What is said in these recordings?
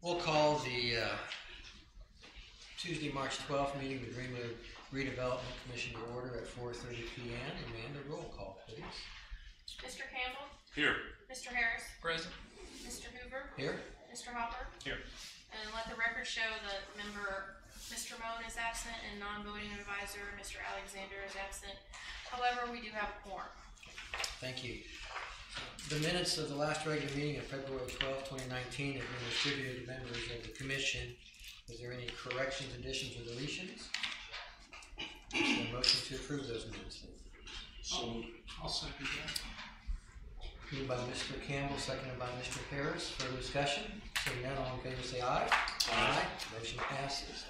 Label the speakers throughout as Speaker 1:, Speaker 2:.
Speaker 1: We'll call the Tuesday, March 12th meeting of the Greenwood Redevelopment Commission to order at 4:30 p.m. Amanda, roll call, please.
Speaker 2: Mr. Campbell?
Speaker 3: Here.
Speaker 2: Mr. Harris?
Speaker 3: Present.
Speaker 2: Mr. Hoover?
Speaker 1: Here.
Speaker 2: Mr. Hopper?
Speaker 3: Here.
Speaker 2: And let the record show that member Mr. Moan is absent and non-voting advisor Mr. Alexander is absent. However, we do have a quorum.
Speaker 1: Thank you. The minutes of the last regular meeting of February 12, 2019 have been distributed to members of the commission. Is there any corrections, additions, or deletions? Is there a motion to approve those minutes?
Speaker 3: I'll second that.
Speaker 1: Moved by Mr. Campbell, seconded by Mr. Harris. Further discussion? Seeing none, all in favor say aye. Aye. Motion passes.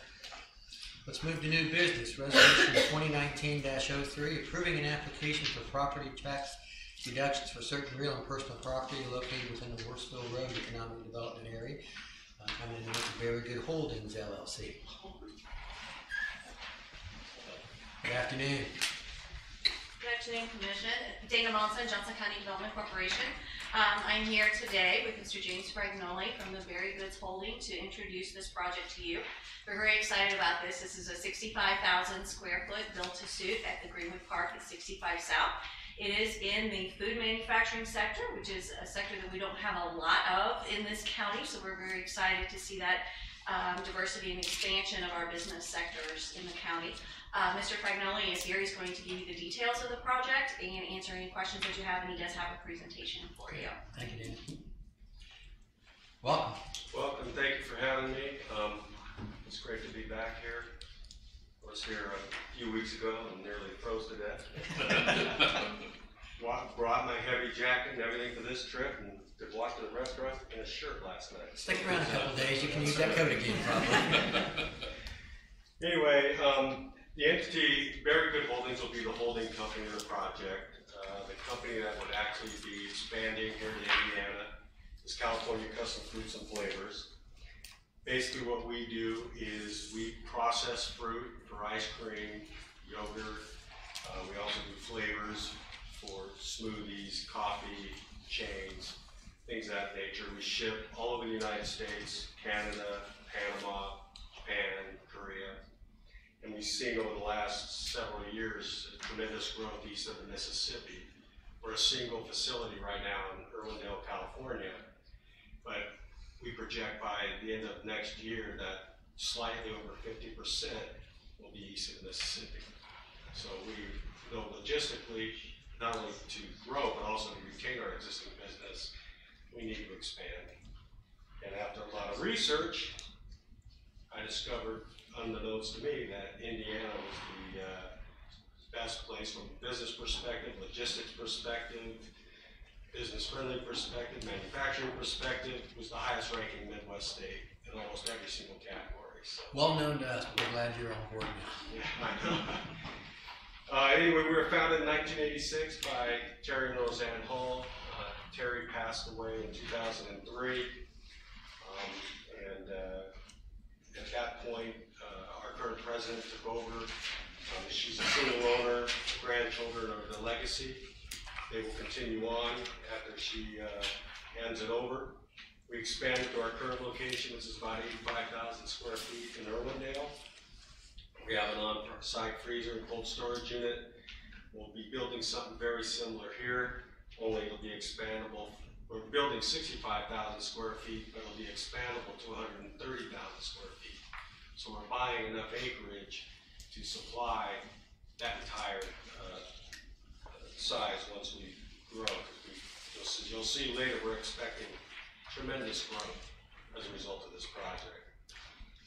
Speaker 1: Let's move to new business. Resolution 2019-03, approving an application for property tax deductions for certain real and personal property located within the Worsville Road Economic Development Area. I'm in with Very Good Holdings, LLC. Good afternoon.
Speaker 4: Good afternoon, Commission. Dana Monson, Johnson County Development Corporation. I'm here today with Mr. James Fragnoli from the Very Goods Holding to introduce this project to you. We're very excited about this. This is a 65,000 square foot built-to-suit at the Greenwood Park at 65 South. It is in the food manufacturing sector, which is a sector that we don't have a lot of in this county, so we're very excited to see that diversity and expansion of our business sectors in the county. Mr. Fragnoli is here. He's going to give you the details of the project and answer any questions that you have, and he does have a presentation for you.
Speaker 1: Thank you, Dan. Welcome.
Speaker 5: Welcome. Thank you for having me. It's great to be back here. I was here a few weeks ago and nearly froze to death. Brought my heavy jacket and everything for this trip and could walk to the restaurant in a shirt last night.
Speaker 1: Stick around a couple of days. You can use that coat again, probably.
Speaker 5: Anyway, the entity, Very Good Holdings, will be the holding company of the project. The company that would actually be expanding here in Indiana is California Custom Fruits and Flavors. Basically what we do is we process fruit for ice cream, yogurt. We also do flavors for smoothies, coffee, chains, things of that nature. We ship all over the United States, Canada, Panama, Japan, Korea. And we've seen over the last several years a tremendous growth east of the Mississippi. We're a single facility right now in Irwindale, California, but we project by the end of next year that slightly over 50% will be east of the Mississippi. So we know logistically, not only to grow, but also to retain our existing business, we need to expand. And after a lot of research, I discovered, unbeknownst to me, that Indiana was the best place from a business perspective, logistics perspective, business-friendly perspective, manufacturing perspective. Was the highest ranking Midwest state in almost every single category. So.
Speaker 1: Well known to us, but we're glad you're on board now.
Speaker 5: Yeah, I know. Anyway, we were founded in 1986 by Terry and Roseanne Hall. Terry passed away in 2003. At that point, our current president took over. She's a single owner. The grandchildren are the legacy. They will continue on after she hands it over. We expanded to our current location, which is about 85,000 square feet in Irwindale. We have an on-site freezer and cold storage unit. We'll be building something very similar here, only it'll be expandable. We're building 65,000 square feet, but it'll be expandable to 130,000 square feet. So we're buying enough acreage to supply that entire size once we grow. You'll see later we're expecting tremendous growth as a result of this project.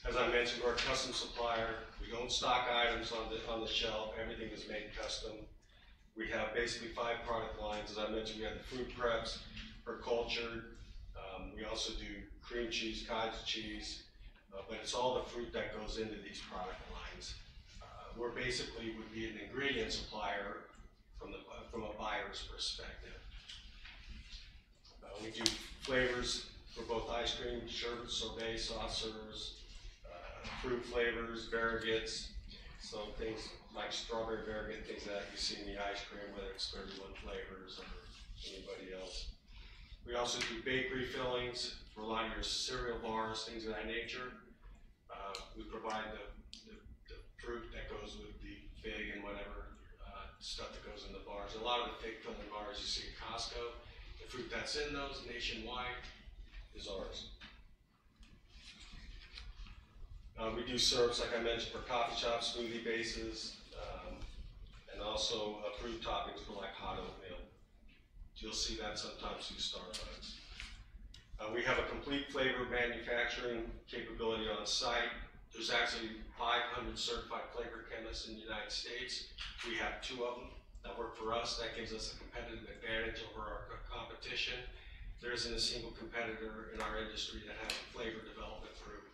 Speaker 5: As I mentioned, we're a custom supplier. We don't stock items on the shelf. Everything is made custom. We have basically 5 product lines. As I mentioned, we have the fruit preps for cultured. We also do cream cheese, cottage cheese, but it's all the fruit that goes into these product lines. We're basically would be an ingredient supplier from a buyer's perspective. We do flavors for both ice cream, sherbet, sorbet, soft serves, fruit flavors, variegates, so things like strawberry variegate, things that you see in the ice cream, whether it's 31 flavors or anybody else. We also do bakery fillings for a lot of your cereal bars, things of that nature. We provide the fruit that goes with the fig and whatever stuff that goes in the bars. A lot of the fig filling bars you see at Costco, the fruit that's in those nationwide is ours. We do syrups, like I mentioned, for coffee shops, smoothie bases, and also fruit toppings for like hot oatmeal. You'll see that sometimes through Starbucks. We have a complete flavor manufacturing capability on site. There's actually 500 certified flavor chemists in the United States. We have 2 of them that work for us. That gives us a competitive advantage over our competition. There isn't a single competitor in our industry that has a flavor development group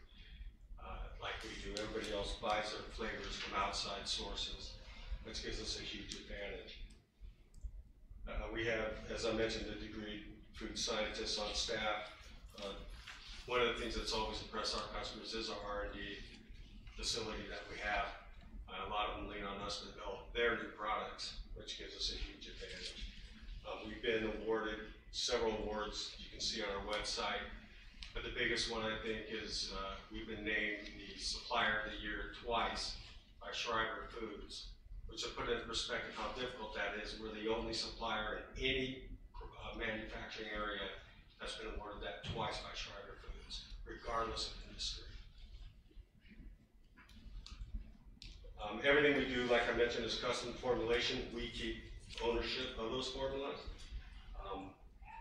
Speaker 5: like we do. Everybody else buys their flavors from outside sources, which gives us a huge advantage. We have, as I mentioned, a degree food scientists on staff. One of the things that's always impressed our customers is our R&D facility that we have. A lot of them lean on us to develop their new products, which gives us a huge advantage. We've been awarded several awards you can see on our website, but the biggest one I think is we've been named the Supplier of the Year twice by Schreiber Foods, which will put into perspective how difficult that is. We're the only supplier in any manufacturing area that's been awarded that twice by Schreiber Foods, regardless of industry. Everything we do, like I mentioned, is custom formulation. We keep ownership of those formulas.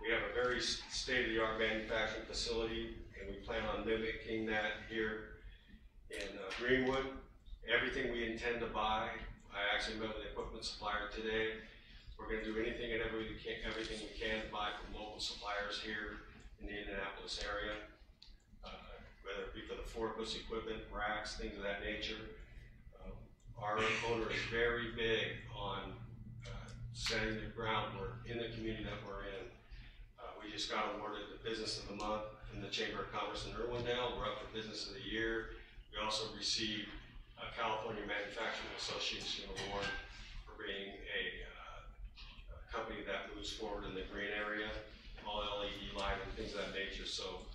Speaker 5: We have a very state-of-the-art manufacturing facility, and we plan on mimicking that here in Greenwood. Everything we intend to buy, I actually met with the equipment supplier today. We're going to do anything and everything we can to buy from local suppliers here in the Indianapolis area, whether it be for the forklifts, equipment, racks, things of that nature. Our owner is very big on setting the groundwork in the community that we're in. We just got awarded the Business of the Month in the Chamber of Commerce in Irwindale. We're up for Business of the Year. We also received a California Manufacturing Association Award for being a company that moves forward in the green area, all LED lighting, things of that nature. So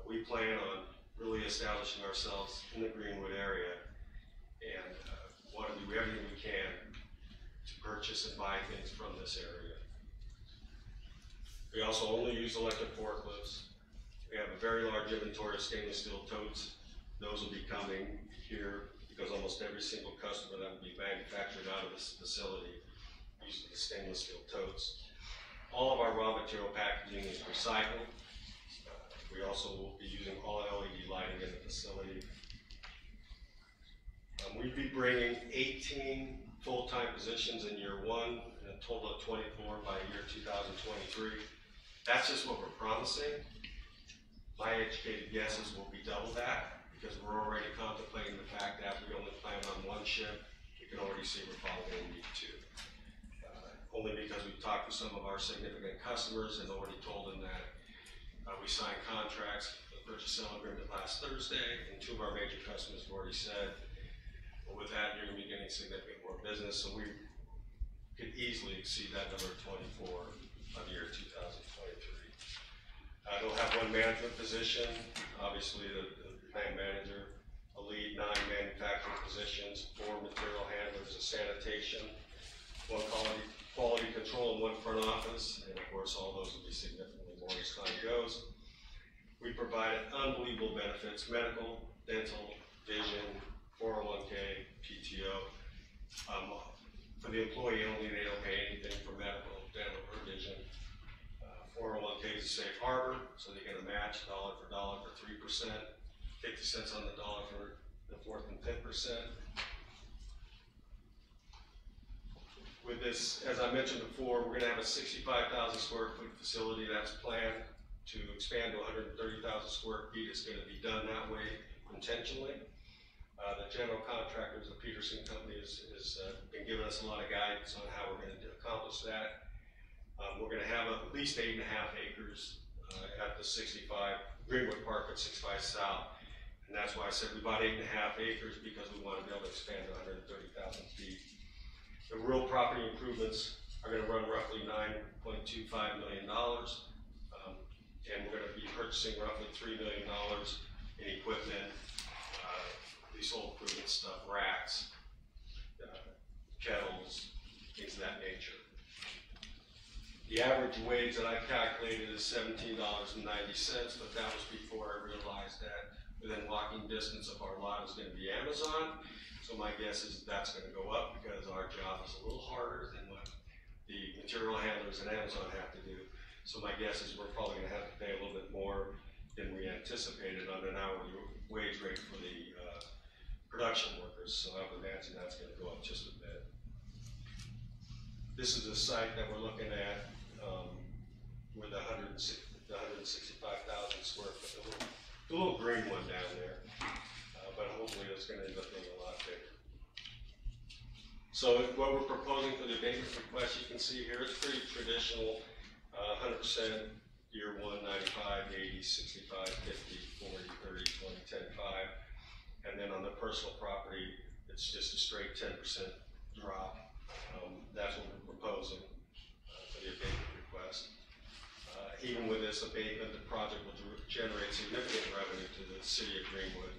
Speaker 5: we plan on really establishing ourselves in the Greenwood area and want to do everything we can to purchase and buy things from this area. We also only use electric forklifts. We have a very large inventory of stainless steel totes. Those will be coming here because almost every single customer that will be manufactured out of this facility uses the stainless steel totes. All of our raw material packaging is recycled. We also will be using all LED lighting in the facility. We'd be bringing 18 full-time positions in year 1 and a total of 24 by year 2023. That's just what we're promising. My educated guess is we'll be double that because we're already contemplating the fact that we only plan on 1 shift. We can already see we're probably going to need 2. Only because we've talked to some of our significant customers and already told them that we signed contracts for the purchase sale agreement last Thursday, and 2 of our major customers have already said, well, with that, you're going to be getting significant more business, so we could easily exceed that number 24 of the year 2023. They'll have 1 management position, obviously the plant manager, a lead, 9 manufacturing positions, 4 material handlers, a sanitation, 1 quality control, and 1 front office, and of course all those will be significantly more as time goes. We provide unbelievable benefits: medical, dental, vision, 401k, PTO. For the employee only, they don't pay anything for medical, dental, or vision. 401k is a safe harbor, so they get a match dollar for dollar for 3%, 50 cents on the dollar for the 4th and 5th percent. With this, as I mentioned before, we're going to have a 65,000 square foot facility that's planned to expand to 130,000 square feet. It's going to be done that way intentionally. The general contractors, the Peterson Company, has been giving us a lot of guidance on how we're going to accomplish that. We're going to have at least 8.5 acres at the 65 Greenwood Park at 65 South, and that's why I said we bought 8.5 acres because we want to be able to expand to 130,000 feet. The real property improvements are going to run roughly $9.25 million. and we're gonna be purchasing roughly $3 million in equipment, leasehold improvement stuff, racks, kettles, things of that nature. The average wage that I calculated is $17.90, but that was before I realized that within walking distance of our lot is gonna be Amazon. So my guess is that's gonna go up because our job is a little harder than what the material handlers at Amazon have to do. So my guess is we're probably gonna have to pay a little bit more than we anticipated on an hourly wage rate for the production workers. So I would imagine that's gonna go up just a bit. This is a site that we're looking at with the 165,000 square foot, the little green one down there. But hopefully it's gonna end up being a lot bigger. So what we're proposing for the abatement request, you can see here, it's pretty traditional, 100% year 1, 95, 80, 65, 50, 40, 30, 20, 10, 5. And then on the personal property, it's just a straight 10% drop. That's what we're proposing for the abatement request. Even with this abatement, the project will generate significant revenue to the city of Greenwood.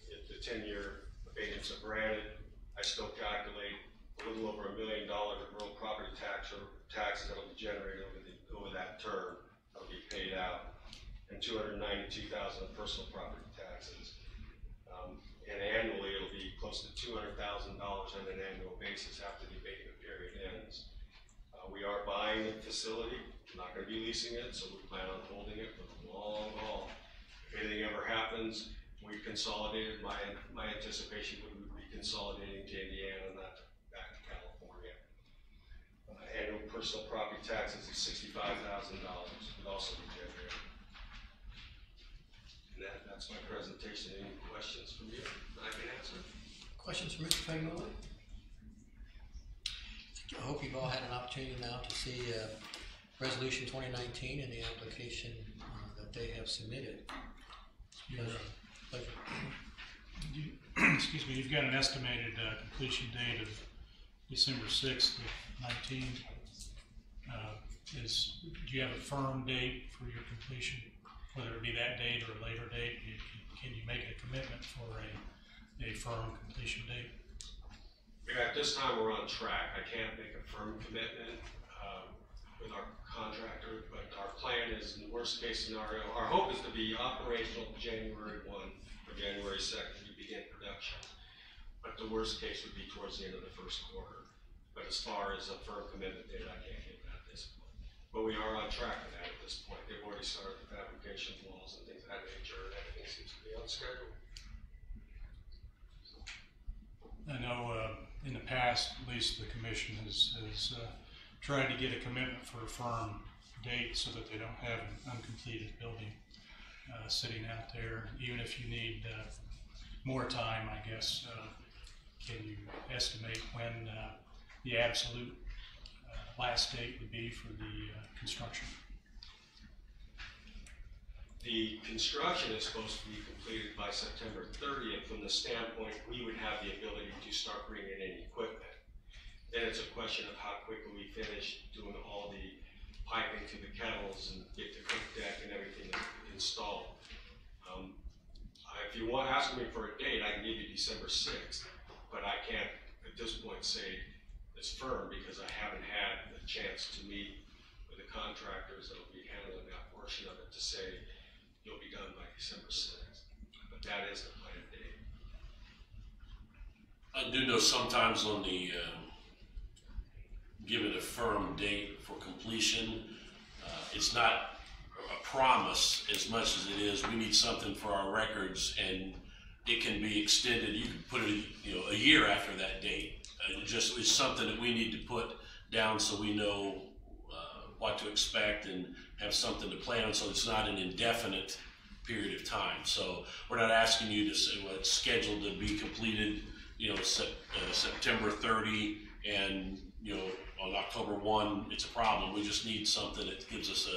Speaker 5: If the 10-year abatements are granted, I still calculate a little over $1 million of real property taxes that will be generated over that term that will be paid out, and $292,000 of personal property taxes. And annually, it'll be close to $200,000 on an annual basis after the abatement period ends. We are buying the facility. We're not going to be leasing it, so we plan on holding it for the long haul. If anything ever happens, we consolidated. My anticipation would be consolidating to Indiana, not back to California. Annual personal property taxes of $65,000 would also be generated. That's my presentation. Any questions from you that I can answer?
Speaker 1: Questions from Mr. Fagnoli? I hope you've all had an opportunity now to see Resolution 2019 and the application that they have submitted. Pleasure.
Speaker 3: Excuse me, you've got an estimated completion date of December 6th of 19. Do you have a firm date for your completion? Whether it be that date or a later date, can you make a commitment for a firm completion date?
Speaker 5: At this time, we're on track. I can't make a firm commitment with our contractor, but our plan is, in the worst case scenario, our hope is to be operational January 1 or January 2nd to begin production. But the worst case would be towards the end of the first quarter. But as far as a firm commitment date, I can't give that at this point. But we are on track for that at this point. They've already started the fabrication of walls and things of that nature, and everything seems to be on schedule.
Speaker 3: I know in the past, at least the commission has tried to get a commitment for a firm date so that they don't have an uncompleted building sitting out there. Even if you need more time, I guess, can you estimate when the absolute last date would be for the construction?
Speaker 5: The construction is supposed to be completed by September 30th. From the standpoint, we would have the ability to start bringing in equipment. Then it's a question of how quickly we finish doing all the piping to the kettles and get the cook deck and everything installed. If you want ask me for a date, I can give you December 6th, but I can't at this point say it's firm because I haven't had a chance to meet with the contractors that will be handling that portion of it to say you'll be done by December 6th. But that is the planned date.
Speaker 6: I do know sometimes on the given a firm date for completion, it's not a promise as much as it is we need something for our records, and it can be extended. You can put it a year after that date. It just is something that we need to put down so we know what to expect and have something to plan on, so it's not an indefinite period of time. So we're not asking you to say, well, it's scheduled to be completed, September 30, and on October 1 it's a problem. We just need something that gives us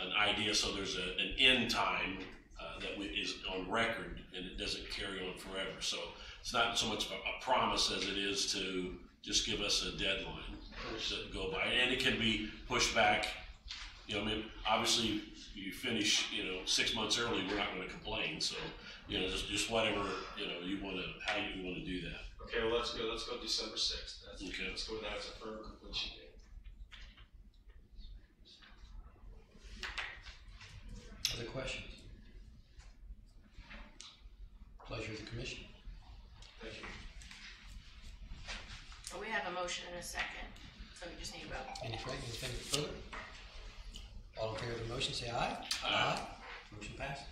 Speaker 6: an idea, so there's an end time that is on record and it doesn't carry on forever. So it's not so much a promise as it is to just give us a deadline to go by, and it can be pushed back I mean, obviously, you finish, 6 months early, we're not gonna complain, so, just whatever, you wanna, how you wanna do that.
Speaker 5: Okay, well, let's go December 6th.
Speaker 6: Okay.
Speaker 5: Let's go with that as a firm completion date.
Speaker 1: Other questions? Pleasure of the commission.
Speaker 5: Thank you.
Speaker 2: But we have a motion and a second, so we just need to vote.
Speaker 1: Anything further? All in favor of the motion, say aye.
Speaker 6: Aye.
Speaker 1: Motion passes.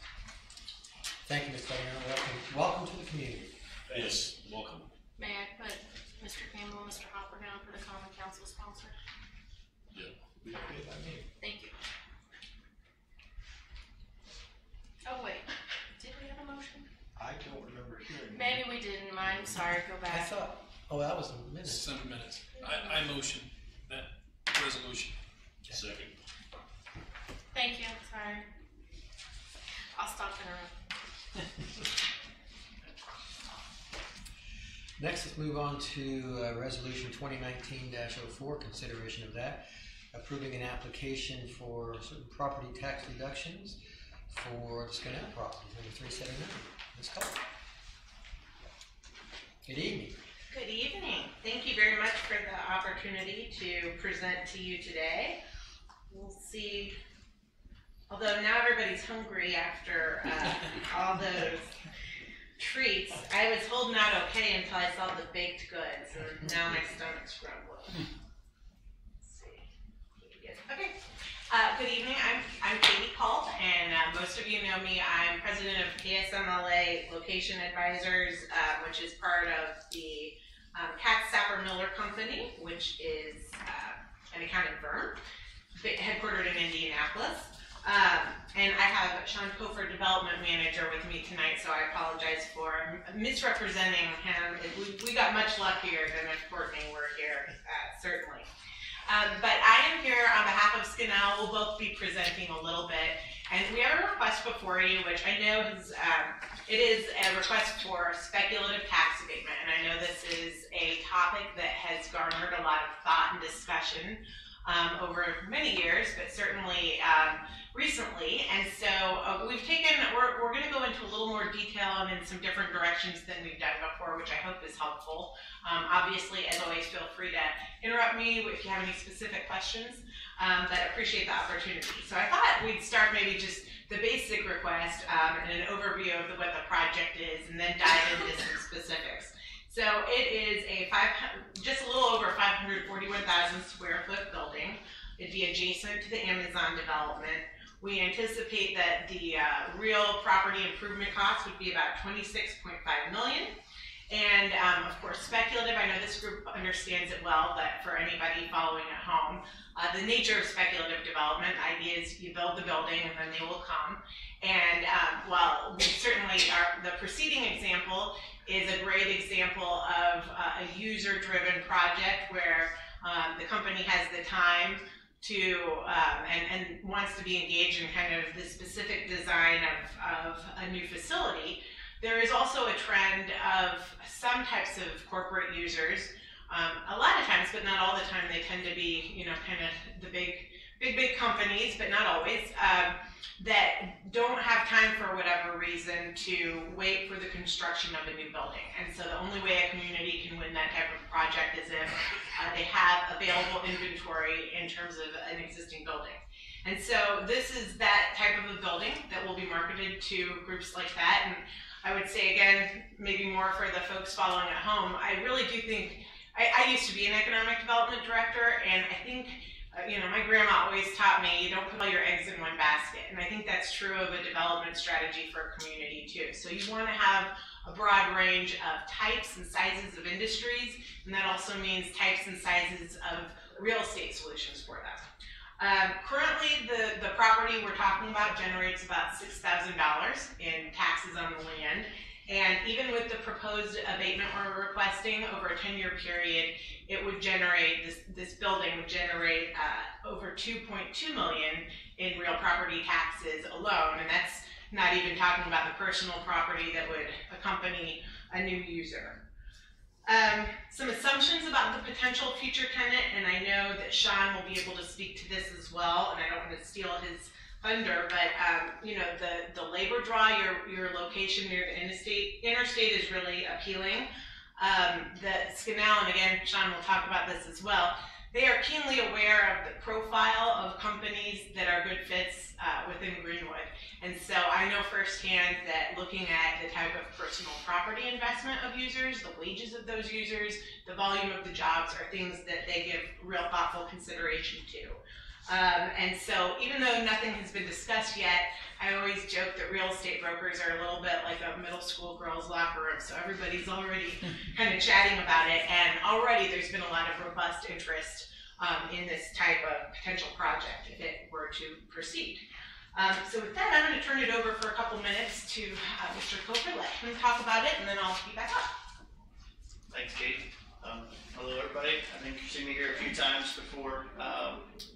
Speaker 1: Thank you, Ms. Taylor. Welcome to the community.
Speaker 6: Yes, welcome.
Speaker 2: May I put Mr. Campbell and Mr. Hopper down for the common council sponsor?
Speaker 6: Yeah.
Speaker 2: Thank you. Oh, wait, did we have a motion?
Speaker 7: I don't remember hearing.
Speaker 2: Maybe we didn't, I'm sorry, go
Speaker 1: I
Speaker 2: back.
Speaker 1: thought, that was a minute.
Speaker 7: Some minutes. I motion that resolution.
Speaker 6: Second.
Speaker 2: Thank you, sorry. I'll stop interrupting.
Speaker 1: Next, let's move on to Resolution 2019-04, consideration of that, approving an application for certain property tax reductions for the Scanell property, number 379. Ms. Cole. Good evening.
Speaker 8: Good evening. Thank you very much for the opportunity to present to you today. We'll see, although now everybody's hungry after all those treats. I was holding out okay until I saw the baked goods, and now my stomach's grumbling. Let's see. Okay. Good evening. I'm Katie Kalt, and most of you know me. I'm president of KSMLA Location Advisors, which is part of the Katz Sapper Miller Company, which is an accounting firm headquartered in Indianapolis. And I have Sean Kofer, development manager, with me tonight, so I apologize for misrepresenting him. We got much luckier than if Courtney were here, certainly. But I am here on behalf of Scanell. We'll both be presenting a little bit. And we have a request before you, which I know it is a request for speculative tax abatement. And I know this is a topic that has garnered a lot of thought and discussion over many years, but certainly recently. And so we're going to go into a little more detail and in some different directions than we've done before, which I hope is helpful. Obviously, as always, feel free to interrupt me if you have any specific questions, but I appreciate the opportunity. So I thought we'd start maybe just the basic request and an overview of what the project is, and then dive into some specifics. So it is just a little over 541,000 square foot building. It'd be adjacent to the Amazon development. We anticipate that the real property improvement cost would be about $26.5 million. And of course, speculative, I know this group understands it well, but for anybody following at home, the nature of speculative development, the idea is you build the building and then they will come. And while certainly the preceding example is a great example of a user-driven project where the company has the time to and wants to be engaged in kind of the specific design of a new facility. There is also a trend of some types of corporate users, a lot of times, but not all the time. They tend to be, kind of the big companies, but not always, that don't have time for whatever reason to wait for the construction of a new building. And so the only way a community can win that type of project is if they have available inventory in terms of an existing building. And so this is that type of a building that will be marketed to groups like that. And I would say, again, maybe more for the folks following at home, I really do think, I used to be an economic development director, and I think, my grandma always taught me, you don't put all your eggs in one basket. And I think that's true of a development strategy for a community too. So you want to have a broad range of types and sizes of industries, and that also means types and sizes of real estate solutions for them. Currently, the property we're talking about generates about $6,000 in taxes on the land. And even with the proposed abatement we're requesting over a 10-year period, it would generate, this building would generate over $2.2 million in real property taxes alone. And that's not even talking about the personal property that would accompany a new user. Some assumptions about the potential future tenant, and I know that Sean will be able to speak to this as well, and I don't want to steal his thunder, but you know, the labor draw, your location near the interstate is really appealing. The Scanal, and again, Sean will talk about this as well, they are keenly aware of the profile of companies that are good fits within Greenwood. And so I know firsthand that looking at the type of personal property investment of users, the wages of those users, the volume of the jobs are things that they give real thoughtful consideration to. And so even though nothing has been discussed yet, I always joke that real estate brokers are a little bit like a middle school girls' locker room. So everybody's already kind of chatting about it. And already there's been a lot of robust interest in this type of potential project if it were to proceed. So with that, I'm going to turn it over for a couple minutes to Mr. Coker. Let him talk about it, and then I'll be back up.
Speaker 9: Thanks, Kate. Hello, everybody. I think you've seen me here a few times before.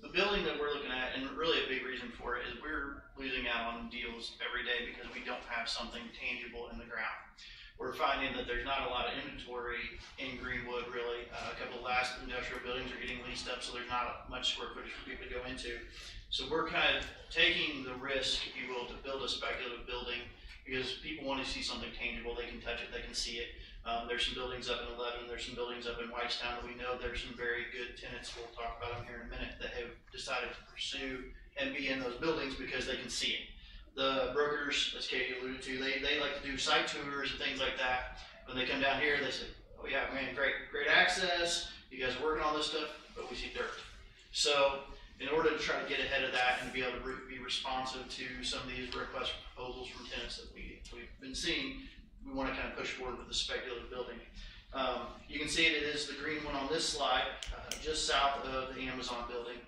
Speaker 9: The building that we're looking at, and really a big reason for it, is we're losing out on deals every day because we don't have something tangible in the ground. We're finding that there's not a lot of inventory in Greenwood, really. A couple of last industrial buildings are getting leased up, so there's not much square footage for people to go into. So we're kind of taking the risk, if you will, to build a speculative building because people want to see something tangible. They can touch it, they can see it. There's some buildings up in 11, there's some buildings up in Whitestown that we know there's some very good tenants, we'll talk about them here in a minute, that have decided to pursue and be in those buildings because they can see it. The brokers, as Katie alluded to, they like to do site tours and things like that. When they come down here, they say, oh yeah, man, great access, you guys are working on this stuff, but we see dirt. So in order to try to get ahead of that and be able to be responsive to some of these requests for proposals from tenants that we've been seeing, we want to kind of push forward with the speculative building. You can see it is the green one on this slide, just south of the Amazon building.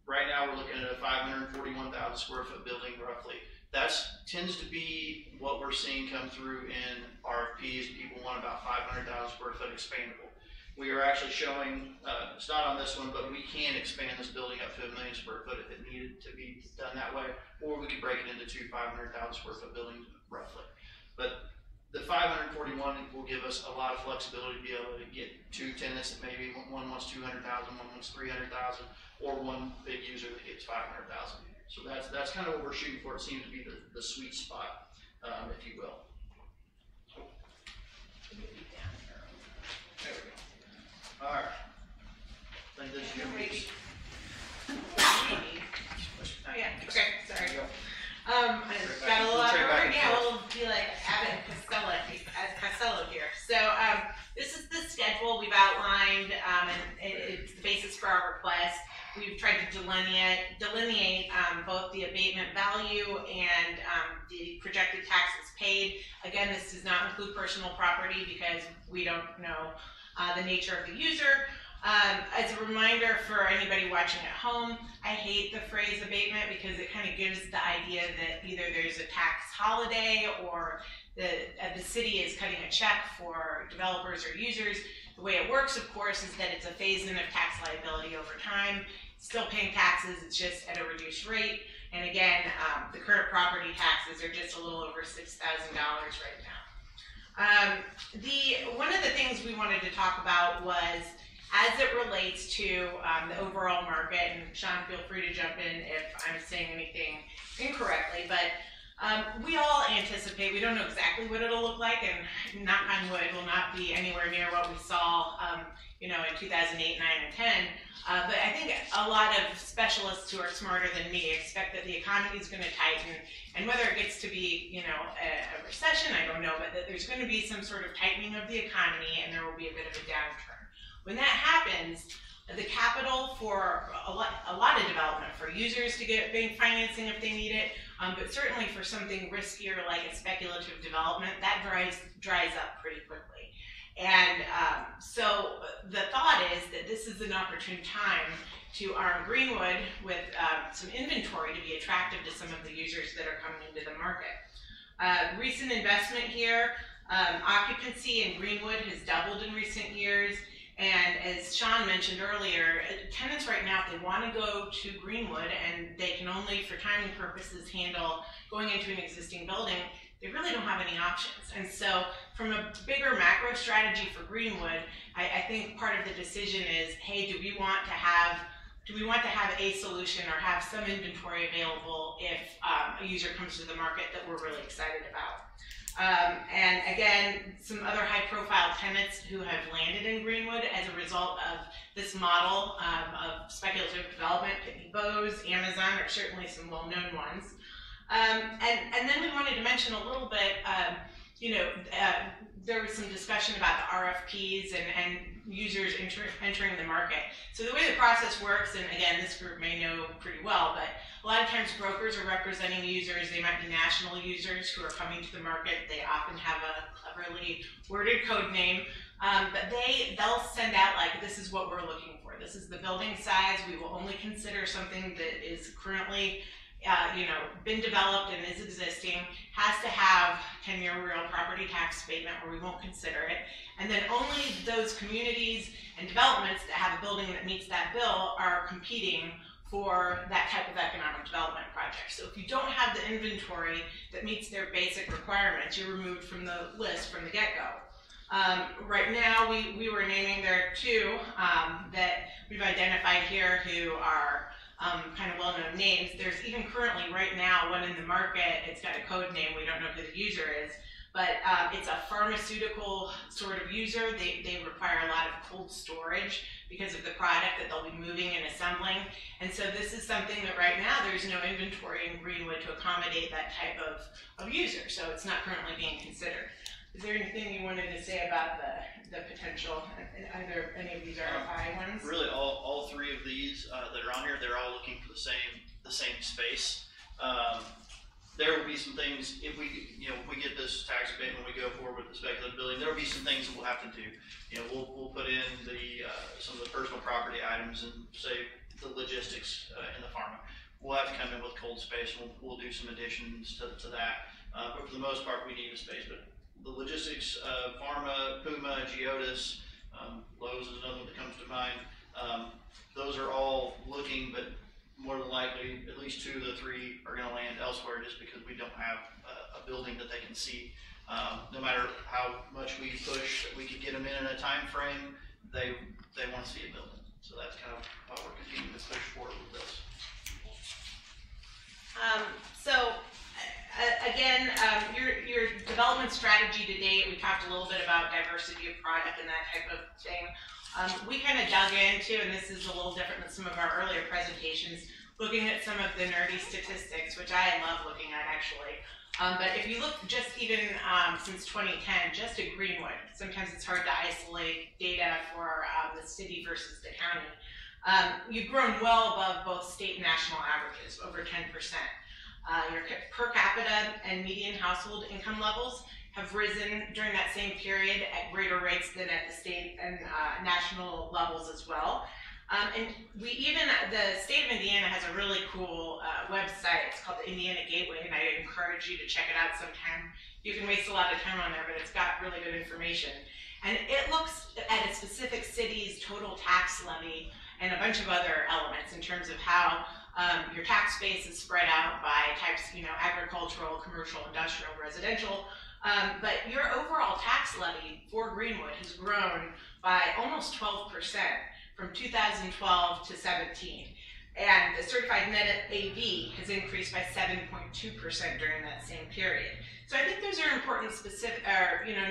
Speaker 9: Right now we're looking at a 541,000 square foot building roughly. That tends to be what we're seeing come through in RFPs. People want about 500,000 square foot expandable. We are actually showing, it's not on this one, but we can expand this building up to 1 million square foot if it needed to be done that way, or we could break it into two 500,000 square foot buildings roughly. But the 541 will give us a lot of flexibility to be able to get two tenants that maybe one wants 200,000, one wants 300,000, or one big user that gets 500,000. So that's kind of what we're shooting for. It seems to be the sweet spot, if you will. There we go. All right. I think this is your piece.
Speaker 8: Oh yeah. Okay. Sorry. I got a little out of order. Yeah, we'll be like Abbott and Costello here. So this is the schedule we've outlined, and it's the basis for our request. We've tried to delineate both the abatement value and the projected taxes paid. Again, this does not include personal property because we don't know the nature of the user. As a reminder for anybody watching at home, I hate the phrase abatement because it kind of gives the idea that either there's a tax holiday or the city is cutting a check for developers or users. The way it works, of course, is that it's a phase-in of tax liability over time. Still paying taxes, it's just at a reduced rate. And again, the current property taxes are just a little over $6,000 right now. One of the things we wanted to talk about was as it relates to the overall market, and Sean, feel free to jump in if I'm saying anything incorrectly, but we all anticipate, we don't know exactly what it'll look like, and knock on wood, will not be anywhere near what we saw in 2008, 9, and 10. But I think a lot of specialists who are smarter than me expect that the economy is going to tighten, and whether it gets to be, a recession, I don't know, but that there's going to be some sort of tightening of the economy, and there will be a bit of a downturn. When that happens, the capital for a lot of development, for users to get bank financing if they need it, but certainly for something riskier like a speculative development, that dries up pretty quickly. And so the thought is that this is an opportune time to arm Greenwood with some inventory to be attractive to some of the users that are coming into the market. Recent investment here, occupancy in Greenwood has doubled in recent years, And as Sean mentioned earlier, tenants right now, if they want to go to Greenwood and they can only, for timing purposes, handle going into an existing building, they really don't have any options. And so from a bigger macro strategy for Greenwood, I think part of the decision is, hey, do we want to have a solution or have some inventory available if a user comes to the market that we're really excited about? And again, some other high-profile tenants who have landed in Greenwood as a result of this model of speculative development, Pitney Bowes, Amazon are certainly some well-known ones. And then we wanted to mention a little bit, there was some discussion about the RFPs and users entering the market. So the way the process works, and again, this group may know pretty well, but a lot of times brokers are representing users. They might be national users who are coming to the market. They often have a cleverly worded code name, but they'll send out like, this is what we're looking for. This is the building size. We will only consider something that is currently been developed and is existing, has to have 10-year real property tax statement or we won't consider it. And then only those communities and developments that have a building that meets that bill are competing for that type of economic development project. So if you don't have the inventory that meets their basic requirements, you're removed from the list from the get-go. Right now, we were naming, there are two that we've identified here who are kind of well-known names. There's even currently right now one in the market. It's got a code name. We don't know who the user is, but it's a pharmaceutical sort of user. They require a lot of cold storage because of the product that they'll be moving and assembling. And so this is something that right now there's no inventory in Greenwood to accommodate that type of user. So it's not currently being considered. Is there anything you wanted to say about the potential, either any of these RFI ones?
Speaker 9: Really, all three of these that are on here, they're all looking for the same space. There will be some things, if we get this tax abatement, we go forward with the speculative building, there will be some things that we'll have to do. We'll put in some of the personal property items and say the logistics in the pharma. We'll have to come in with cold space, and we'll do some additions to that. But for the most part, we need a space. But the logistics, pharma, Puma, Geodis, Lowe's is another one that comes to mind. Those are all looking, but more than likely, at least 2 of the 3 are going to land elsewhere just because we don't have a building that they can see. No matter how much we push that we could get them in a time frame, they want to see a building. So that's kind of why we're continuing to push forward with this.
Speaker 8: Again, your development strategy to date, we talked a little bit about diversity of product and that type of thing. We kind of dug into, and this is a little different than some of our earlier presentations, looking at some of the nerdy statistics, which I love looking at actually. But if you look just even since 2010, just at Greenwood, sometimes it's hard to isolate data for the city versus the county. You've grown well above both state and national averages, over 10%. Your per capita and median household income levels have risen during that same period at greater rates than at the state and national levels as well. And the state of Indiana has a really cool website. It's called the Indiana Gateway, and I encourage you to check it out sometime. You can waste a lot of time on there, but it's got really good information. And it looks at a specific city's total tax levy and a bunch of other elements in terms of how your tax base is spread out by types, agricultural, commercial, industrial, residential. But your overall tax levy for Greenwood has grown by almost 12% from 2012 to 17. And the certified net AV has increased by 7.2% during that same period. So I think those are important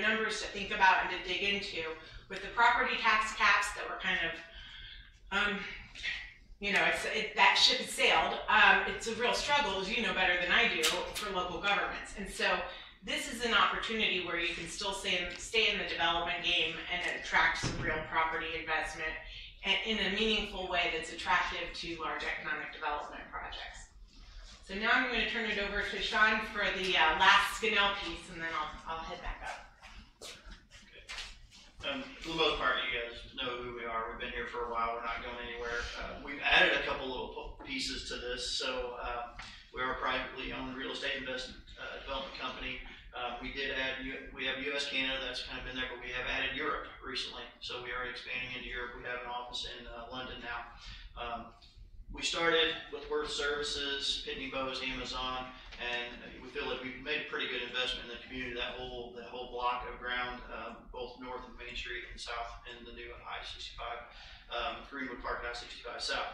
Speaker 8: numbers to think about and to dig into. With the property tax caps that were kind of, that ship has sailed. It's a real struggle, as you know better than I do, for local governments. And so this is an opportunity where you can still stay in the development game and attract some real property investment and in a meaningful way that's attractive to large economic development projects. So now I'm going to turn it over to Sean for the last Skinell piece, and then I'll head back up.
Speaker 9: For the most part, you guys know who we are. We've been here for a while. We're not going anywhere. We've added a couple little pieces to this. So we are a privately owned real estate investment development company. We did add, we have US, Canada, that's kind of been there, but we have added Europe recently. So we are expanding into Europe. We have an office in London now. We started with Worth Services, Pitney Bowes, Amazon, and we feel like we've made a pretty good investment in the community, that whole block of ground, both north of Main Street and south in the new I-65, Greenwood Park I-65 South.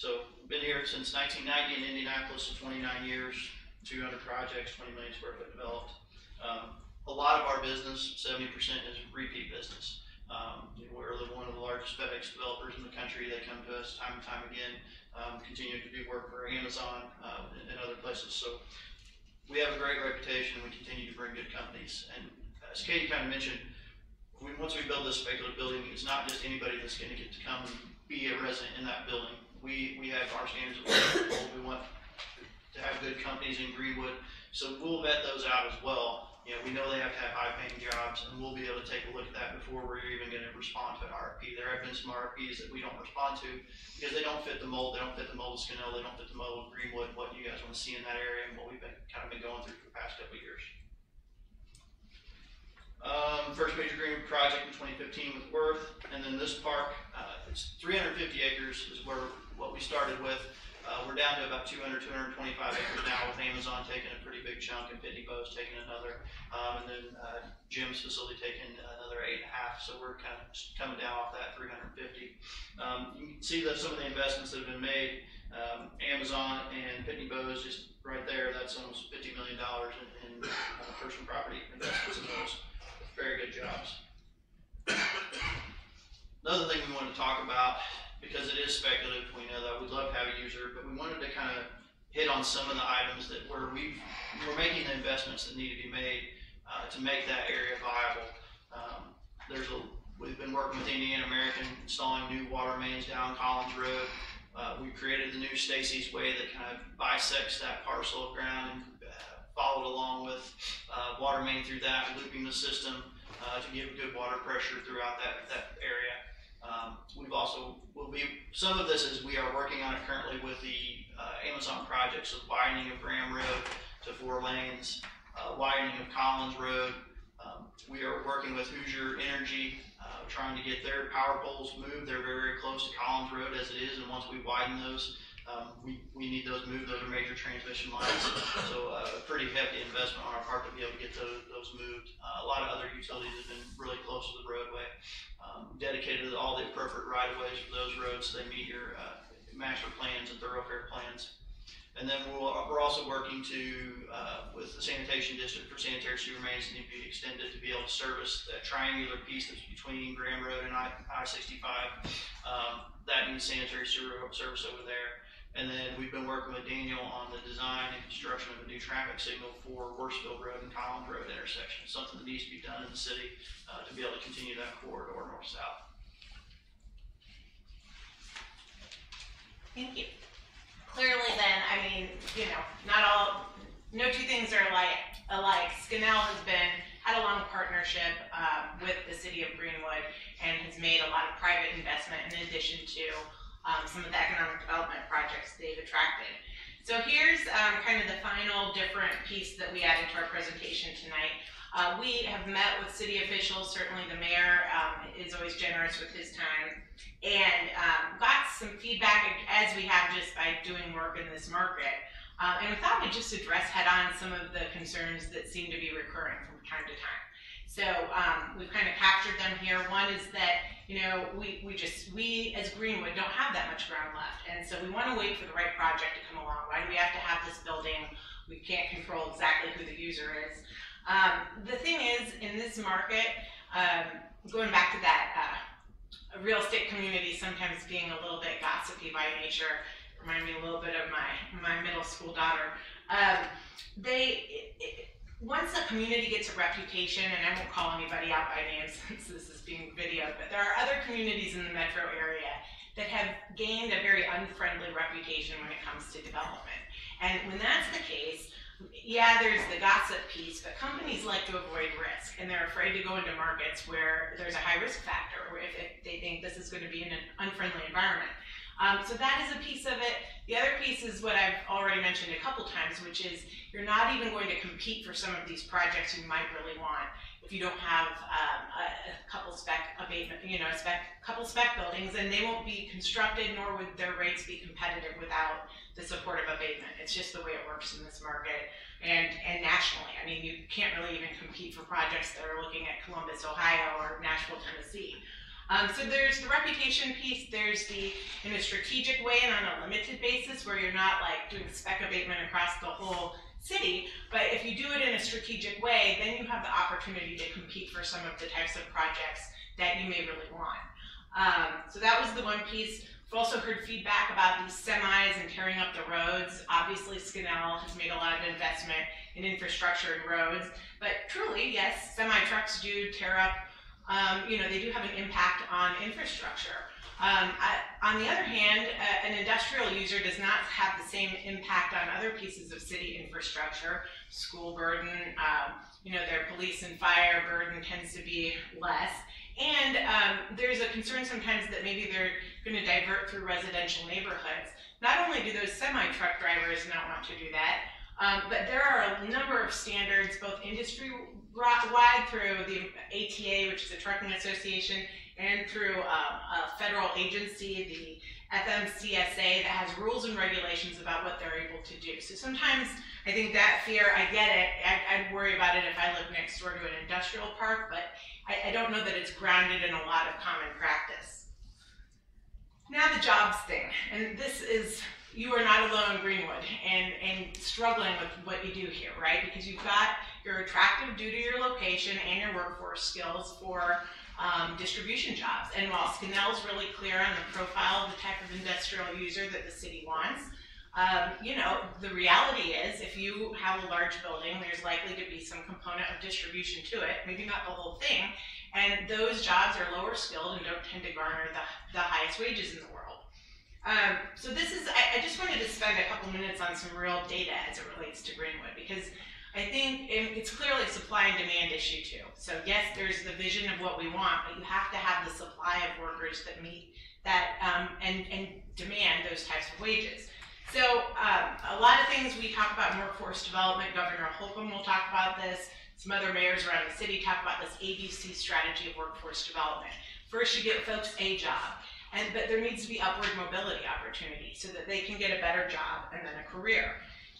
Speaker 9: So been here since 1990 in Indianapolis, 29 years, 200 projects, 20 million square foot developed. A lot of our business, 70% is repeat business. We're one of the largest FedEx developers in the country. They come to us time and time again, continue to do work for Amazon and other places. So we have a great reputation, and we continue to bring good companies. And as Katie kind of mentioned, once we build this speculative building, it's not just anybody that's going to get to come and be a resident in that building. We have our standards of living. We want to have good companies in Greenwood, so we'll vet those out as well. We know they have to have high-paying jobs, and we'll be able to take a look at that before we're even going to respond to an RFP. There have been some RFPs that we don't respond to because they don't fit the mold. They don't fit the mold of Scanell. They don't fit the mold of Greenwood, what you guys want to see in that area and what we've been going through for the past couple of years. First major Greenwood project in 2015 with Worth, and then this park, it's 350 acres is what we started with. We're down to about 200, 225 acres now, with Amazon taking a pretty big chunk and Pitney Bowes taking another, and then Jim's facility taking another 8.5. So we're kind of coming down off that 350. You can see that some of the investments that have been made. Amazon and Pitney Bowes, just right there, that's almost $50 million in personal property investments in those. Very good jobs. Another thing we wanted to talk about, because it is speculative, we know that we'd love to have a user, but we wanted to kind of hit on some of the items that we're making the investments that need to be made to make that area viable. We've been working with Indiana American, installing new water mains down Collins Road. We created the new Stacy's Way that kind of bisects that parcel of ground and followed along with water main through that, looping the system to give good water pressure throughout that area. Some of this is we are working on it currently with the Amazon project, so widening of Graham Road to 4 lanes, widening of Collins Road. We are working with Hoosier Energy, trying to get their power poles moved. They're very, very close to Collins Road as it is, and once we widen those, we need those moved. Those are major transmission lines, so a pretty hefty investment on our part to be able to get those moved. A lot of other utilities have been really close to the roadway, dedicated all the appropriate right-of-ways for those roads so they meet your master plans and thoroughfare plans. And then we're also working with the sanitation district for sanitary sewer mains that need to be extended to be able to service that triangular piece that's between Graham Road and I-65. That needs sanitary sewer service over there. And then we've been working with Daniel on the design and construction of a new traffic signal for Worsfield Road and Collins Road intersection, something that needs to be done in the city to be able to continue that corridor north-south.
Speaker 8: Thank you. Clearly then, I mean, no two things are alike. Scanell has had a long partnership with the city of Greenwood and has made a lot of private investment in addition to some of the economic development projects they've attracted. So here's kind of the final different piece that we added to our presentation tonight. We have met with city officials, certainly the mayor is always generous with his time, and got some feedback as we have just by doing work in this market. And we thought we'd just address head on some of the concerns that seem to be recurring from time to time. So we've kind of captured them here. One is that, we as Greenwood don't have that much ground left. And so we want to wait for the right project to come along. Why do we have to have this building? We can't control exactly who the user is. The thing is, in this market, going back to that real estate community sometimes being a little bit gossipy by nature, remind me a little bit of my middle school daughter. Once a community gets a reputation, and I won't call anybody out by name since this is being videoed, but there are other communities in the metro area that have gained a very unfriendly reputation when it comes to development. And when that's the case, yeah, there's the gossip piece, but companies like to avoid risk, and they're afraid to go into markets where there's a high risk factor, or if they think this is going to be in an unfriendly environment. So that is a piece of it. The other piece is what I've already mentioned a couple times, which is you're not even going to compete for some of these projects you might really want if you don't have a couple spec abatement, couple spec buildings, and they won't be constructed, nor would their rates be competitive without the support of abatement. It's just the way it works in this market and nationally. I mean, you can't really even compete for projects that are looking at Columbus, Ohio, or Nashville, Tennessee. So there's the reputation piece, there's the in a strategic way and on a limited basis where you're not like doing spec abatement across the whole city, but if you do it in a strategic way, then you have the opportunity to compete for some of the types of projects that you may really want. So that was the one piece. We've also heard feedback about these semis and tearing up the roads. Obviously, Skinnell has made a lot of investment in infrastructure and roads, but truly, yes, semi-trucks do tear up. They do have an impact on infrastructure. On the other hand, an industrial user does not have the same impact on other pieces of city infrastructure. School burden, their police and fire burden tends to be less. And there's a concern sometimes that maybe they're going to divert through residential neighborhoods. Not only do those semi-truck drivers not want to do that, but there are a number of standards, both industry-wide through the ATA, which is the Trucking Association, and through a federal agency, the FMCSA, that has rules and regulations about what they're able to do. So sometimes I think that fear, I get it. I'd worry about it if I lived next door to an industrial park, but I don't know that it's grounded in a lot of common practice. Now the jobs thing, and this is, you are not alone, Greenwood, and struggling with what you do here, right? Because you're attractive due to your location and your workforce skills for distribution jobs. And while Skinnell's really clear on the profile of the type of industrial user that the city wants, the reality is if you have a large building, there's likely to be some component of distribution to it, maybe not the whole thing, and those jobs are lower skilled and don't tend to garner the highest wages in the world. So this is, I just wanted to spend a couple minutes on some real data as it relates to Greenwood, because I think it's clearly a supply and demand issue too. So yes, there's the vision of what we want, but you have to have the supply of workers that meet that and demand those types of wages. So a lot of things we talk about in workforce development. Governor Holcomb will talk about this. Some other mayors around the city talk about this ABC strategy of workforce development. First, you get folks a job, but there needs to be upward mobility opportunity so that they can get a better job and then a career.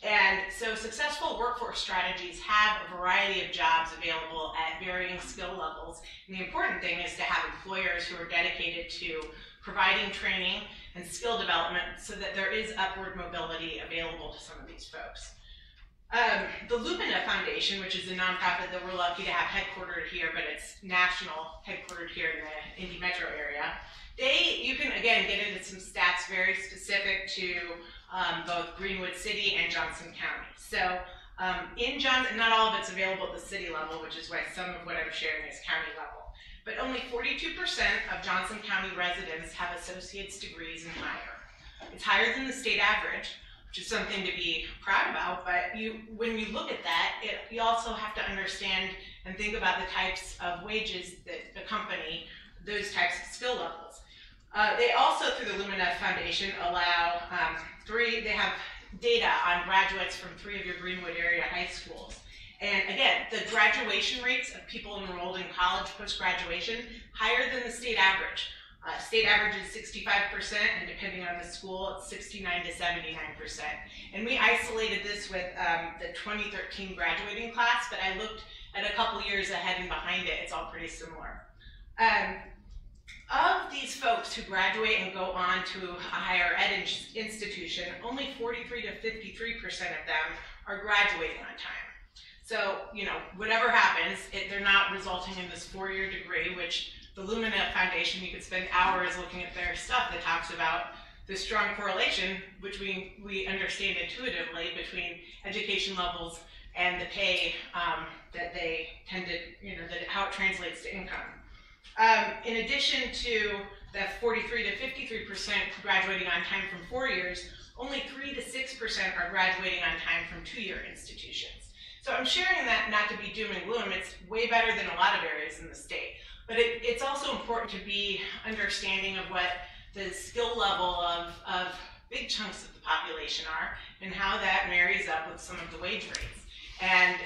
Speaker 8: And so successful workforce strategies have a variety of jobs available at varying skill levels. And the important thing is to have employers who are dedicated to providing training and skill development so that there is upward mobility available to some of these folks. The Lumina Foundation, which is a nonprofit that we're lucky to have headquartered here, but it's national, headquartered here in the Indy metro area, you can again get into some stats very specific to both Greenwood City and Johnson County. So in Johnson, not all of it's available at the city level, which is why some of what I'm sharing is county level. But only 42% of Johnson County residents have associate's degrees and higher. It's higher than the state average, which is something to be proud about, but when you look at that, you also have to understand and think about the types of wages that accompany those types of skill levels. They also, through the Lumina Foundation, allow they have data on graduates from 3 of your Greenwood area high schools. And again, the graduation rates of people enrolled in college post-graduation, higher than the state average. State average is 65%, and depending on the school, it's 69 to 79%. And we isolated this with the 2013 graduating class, but I looked at a couple years ahead and behind it, it's all pretty similar. Of these folks who graduate and go on to a higher ed institution, only 43 to 53% of them are graduating on time. So, whatever happens, they're not resulting in this 4-year degree, which the Lumina Foundation, you could spend hours looking at their stuff that talks about the strong correlation, which we understand intuitively, between education levels and the pay that they tend to, how it translates to income. In addition to the 43 to 53% graduating on time from 4 years, only 3 to 6% are graduating on time from 2-year institutions. So I'm sharing that not to be doom and gloom. It's way better than a lot of areas in the state. But it's also important to be understanding of what the skill level of big chunks of the population are, and how that marries up with some of the wage rates. And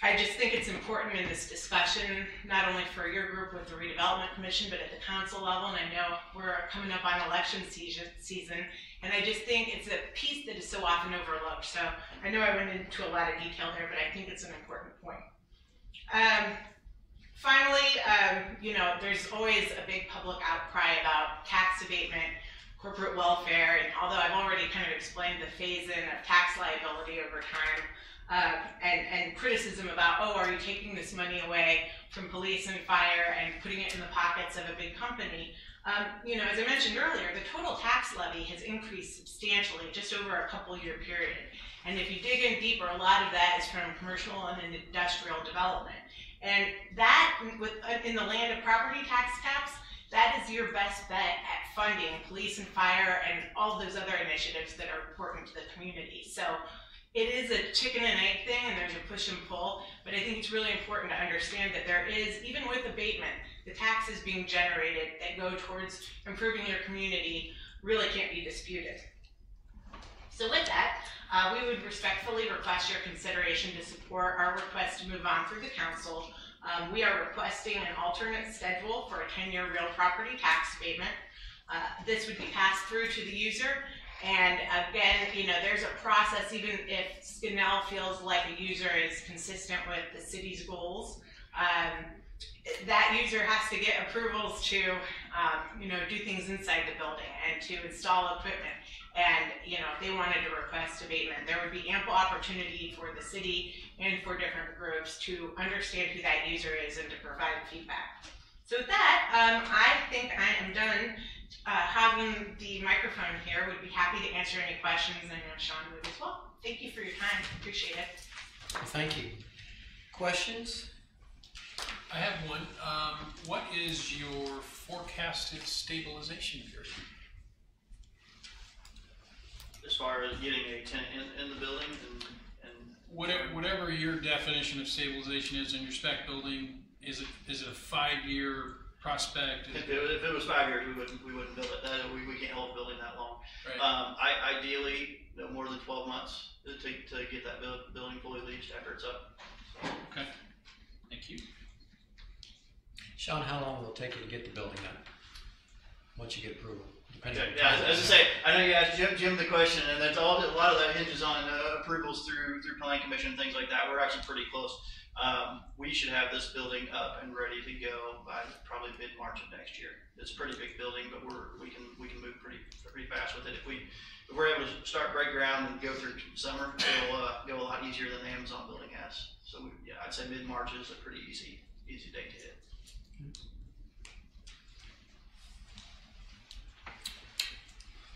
Speaker 8: I just think it's important in this discussion, not only for your group with the redevelopment commission, but at the council level. And I know we're coming up on election season, and I just think it's a piece that is so often overlooked. So I know I went into a lot of detail there, but I think it's an important point. Finally, you know, there's always a big public outcry about tax abatement, corporate welfare, and although I've already kind of explained the phase-in of tax liability over time, and criticism about, oh, are you taking this money away from police and fire and putting it in the pockets of a big company? You know, as I mentioned earlier, the total tax levy has increased substantially just over a couple-year period. And if you dig in deeper, a lot of that is from commercial and industrial development. And that, in the land of property tax caps, that is your best bet at funding police and fire and all those other initiatives that are important to the community. So it is a chicken and egg thing, and there's a push and pull, but I think it's really important to understand that there is, even with abatement, the taxes being generated that go towards improving your community really can't be disputed. So with that, we would respectfully request your consideration to support our request to move on through the council. We are requesting an alternate schedule for a 10-year real property tax abatement. This would be passed through to the user. And again, you know, there's a process, even if Skinell feels like a user is consistent with the city's goals, that user has to get approvals to, you know, do things inside the building and to install equipment. And, you know, if they wanted to request abatement, there would be ample opportunity for the city and for different groups to understand who that user is and to provide feedback. So with that, I think I am done. Having the microphone here, would be happy to answer any questions, and I know Sean would as well. Thank you for your time. Appreciate it.
Speaker 1: Thank you. Questions?
Speaker 7: I have one. What is your forecasted stabilization period?
Speaker 9: As far as getting a tenant in the building and
Speaker 7: Whatever your definition of stabilization is in your spec building, is it a 5-year prospect?
Speaker 9: if it was 5 years, we wouldn't build it. We can't hold a building that long.
Speaker 7: Right.
Speaker 9: Ideally, no more than 12 months to get that building fully leased after it's up.
Speaker 7: Okay. Thank you.
Speaker 1: Sean, how long will it take you to get the building done? Once you get approval?
Speaker 9: Yeah, as I say, I know you asked Jim the question, and that's a lot of that hinges on approvals through planning commission and things like that. We're actually pretty close. We should have this building up and ready to go by probably mid-March of next year. It's a pretty big building, but we can move pretty fast with it. If we're able to start break ground and go through summer, it'll go a lot easier than the Amazon building has. So I'd say mid-March is a pretty easy date to hit.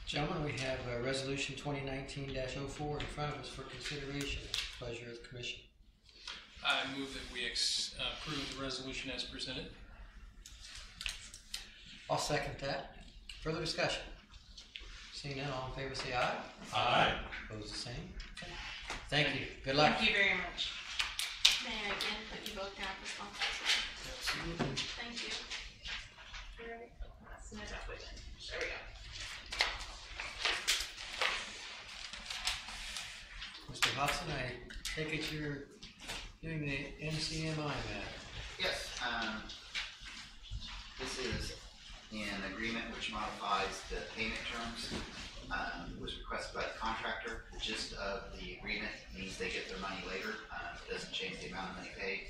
Speaker 1: Gentlemen, we have resolution 2019-04 in front of us for consideration. Pleasure of the commission.
Speaker 7: I move that we approve the resolution as presented.
Speaker 1: I'll second that. Further discussion? Seeing none, all in favor say aye.
Speaker 6: Aye.
Speaker 1: Opposed the same. Okay. Thank you. Good luck.
Speaker 8: Thank you very much.
Speaker 2: May I again put you both down for responsibility?
Speaker 1: Absolutely.
Speaker 2: Thank you.
Speaker 8: You ready? There we go.
Speaker 1: Mr. Hudson, I take it you're doing the NCMI matter.
Speaker 10: Yes, this is an agreement which modifies the payment terms. It was requested by the contractor. The gist of the agreement means they get their money later. It doesn't change the amount of money paid.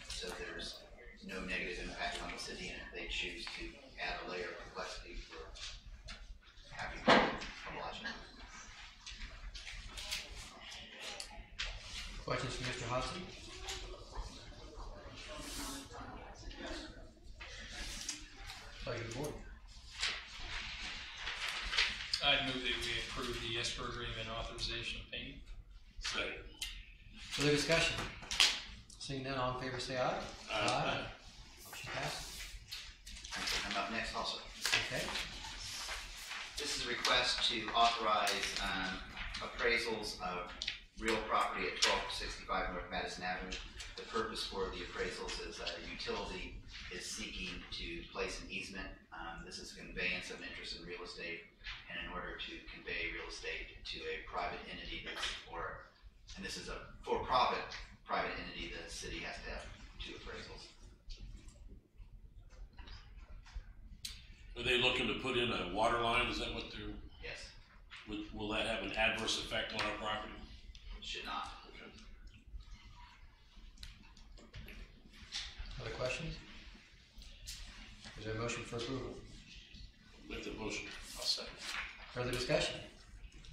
Speaker 10: So there's no negative impact on the city, and if they choose to add a layer of complexity, we're happy to oblige it.
Speaker 1: Questions for Mr. Hudson? Pleasure of the board.
Speaker 7: I'd move that we approve the escrow agreement authorization of payment.
Speaker 6: Second.
Speaker 1: Further discussion? Seeing none, all in favor say aye.
Speaker 6: Aye.
Speaker 1: Motion passes.
Speaker 10: I'm up next also.
Speaker 1: Okay.
Speaker 10: This is a request to authorize appraisals of real property property at 1265 North Madison Avenue. The purpose for the appraisals is a utility is seeking to place an easement. This is conveyance of interest in real estate, and in order to convey real estate to a private entity and this is a for-profit private entity, the city has to have 2 appraisals.
Speaker 6: Are they looking to put in a water line? Is that what they're?
Speaker 10: Yes.
Speaker 6: Will that have an adverse effect on our property?
Speaker 10: Should not.
Speaker 6: Okay.
Speaker 1: Other questions? Is there a motion for approval?
Speaker 6: Make the motion.
Speaker 7: I'll second.
Speaker 1: Further discussion?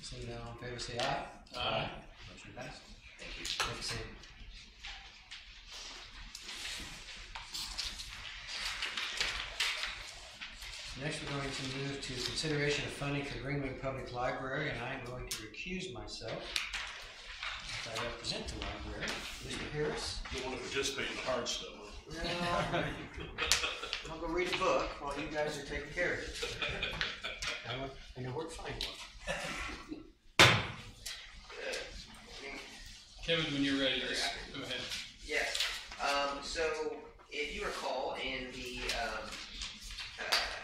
Speaker 1: Seeing none, all in favor say aye.
Speaker 7: Aye.
Speaker 1: Motion passes.
Speaker 10: Thank you.
Speaker 1: Thank you, Sam. Next, we're going to move to consideration of funding for Greenwood Public Library, and I'm going to recuse myself as I represent the library. Mr. Harris?
Speaker 6: You don't want to participate in the hard stuff.
Speaker 1: No. I'll go read a book while you guys are taking care of it. I know where to find one.
Speaker 7: Kevin, when you're ready, just go ahead.
Speaker 11: Yes. So if you recall, in the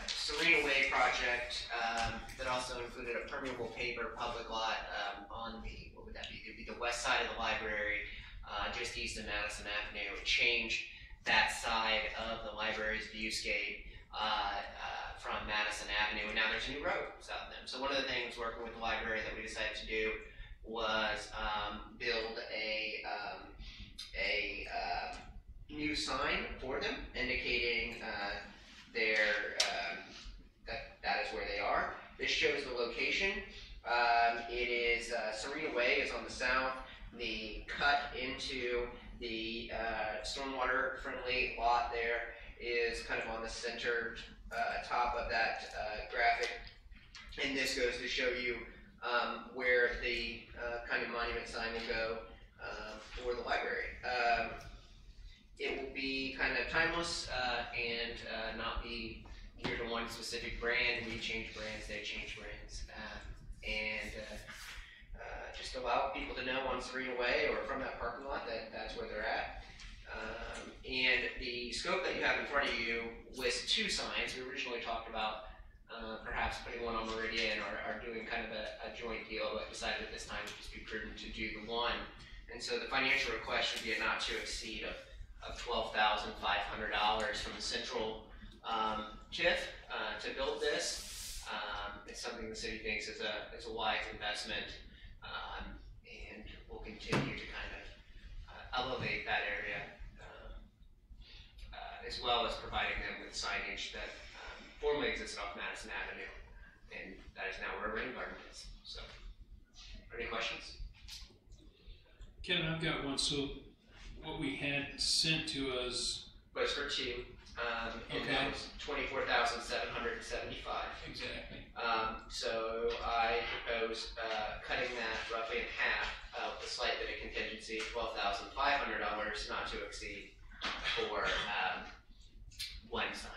Speaker 11: Serena Way project, that also included a permeable paver public lot on the, what would that be? It would be the west side of the library, just east of Madison Avenue. It changed that side of the library's viewscape from Madison Avenue, and now there's a new road south of them. So one of the things working with the library that we decided to do was build a new sign for them, indicating that is where they are. This shows the location. It is Serena Way is on the south. The cut into the stormwater-friendly lot there is kind of on the center top of that graphic, and this goes to show you where the kind of monument sign will go for the library. It will be kind of timeless and not be geared to one specific brand. We change brands, they change brands, and just allow people to know on Serena Way or from that parking lot that that's where they're at. And the scope that you have in front of you lists 2 signs. We originally talked about perhaps putting one on Meridian or doing kind of a joint deal, but decided at this time it would just be prudent to do the one. And so the financial request would be a not to exceed of $12,500 from the central TIF to build this. It's something the city thinks is a wise investment, and will continue to kind of elevate that area, as well as providing them with signage that formerly existed off Madison Avenue, and that is now where a rain garden is. So, any questions?
Speaker 7: Kevin, I've got one. So what we had sent to us
Speaker 11: was for 2, and that was $24,775.
Speaker 7: exactly.
Speaker 11: So I propose cutting that roughly in half with a slight bit of contingency, $12,500 not to exceed for one sign.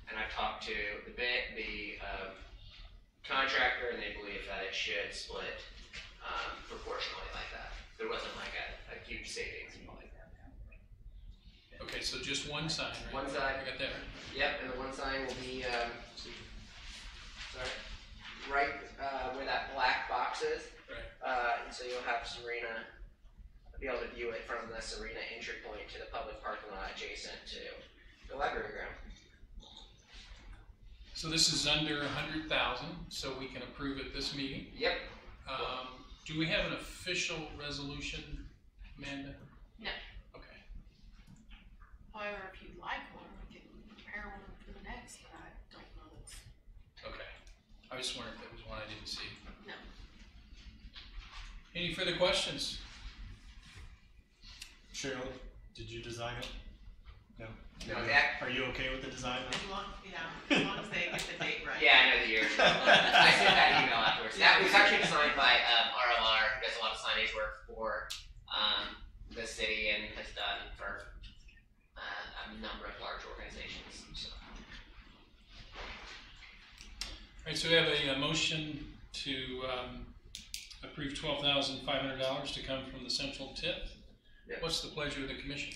Speaker 11: And I've talked to the contractor, and they believe that it should split proportionally like that. There wasn't like a huge savings involved.
Speaker 7: Okay, so just one sign, right?
Speaker 11: One sign.
Speaker 7: I got that right.
Speaker 11: Yep, and the one sign will be right where that black box is.
Speaker 7: Right.
Speaker 11: And so you'll have Serena, be able to view it from the Serena entry point to the public parking lot adjacent to the library ground.
Speaker 7: So this is under 100,000, so we can approve at this meeting.
Speaker 11: Yep.
Speaker 7: Do we have an official resolution, Amanda?
Speaker 2: No.
Speaker 7: Okay.
Speaker 2: However, if you'd like one, we can prepare one for the next, but I don't know this.
Speaker 7: Okay. I just wondered if there was one I didn't see.
Speaker 2: No.
Speaker 7: Any further questions?
Speaker 12: Cheryl, did you design it? No.
Speaker 11: Okay.
Speaker 12: Are you okay with the design?
Speaker 8: As long as they get the date right.
Speaker 11: Yeah, I know the year. I sent that email afterwards. That was actually designed by RLR, who does a lot of signage work for the city and has done for a number of large organizations. So.
Speaker 7: All right, so we have a motion to approve $12,500 to come from the central tip.
Speaker 11: Yep.
Speaker 7: What's the pleasure of the commission?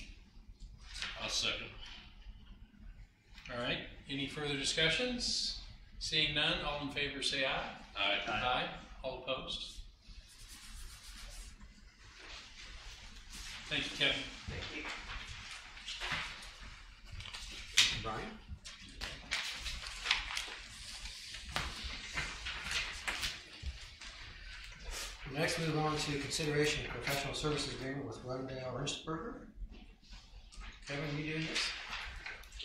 Speaker 6: I'll second.
Speaker 7: All right, any further discussions? Seeing none, all in favor say aye.
Speaker 6: Aye.
Speaker 7: Aye. All opposed? Thank you, Kevin.
Speaker 11: Thank you.
Speaker 1: Brian? Next, move on to consideration of professional services agreement with Rundale Ernstberger. Kevin, you doing this?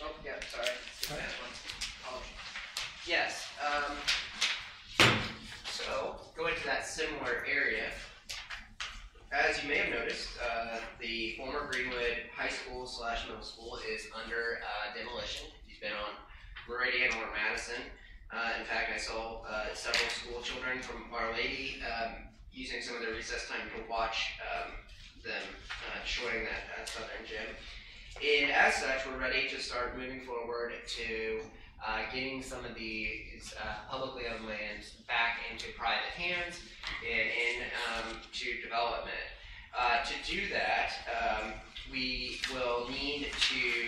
Speaker 11: Oh, yeah, sorry. Skip that one. Yes, so going to that similar area, as you may have noticed, the former Greenwood High School / middle school is under demolition. It's been on Meridian or Madison. In fact, I saw several school children from Our Lady using some of their recess time to watch them destroying that southern gym. And as such, we're ready to start moving forward to getting some of these publicly owned lands back into private hands and to development. To do that, we will need to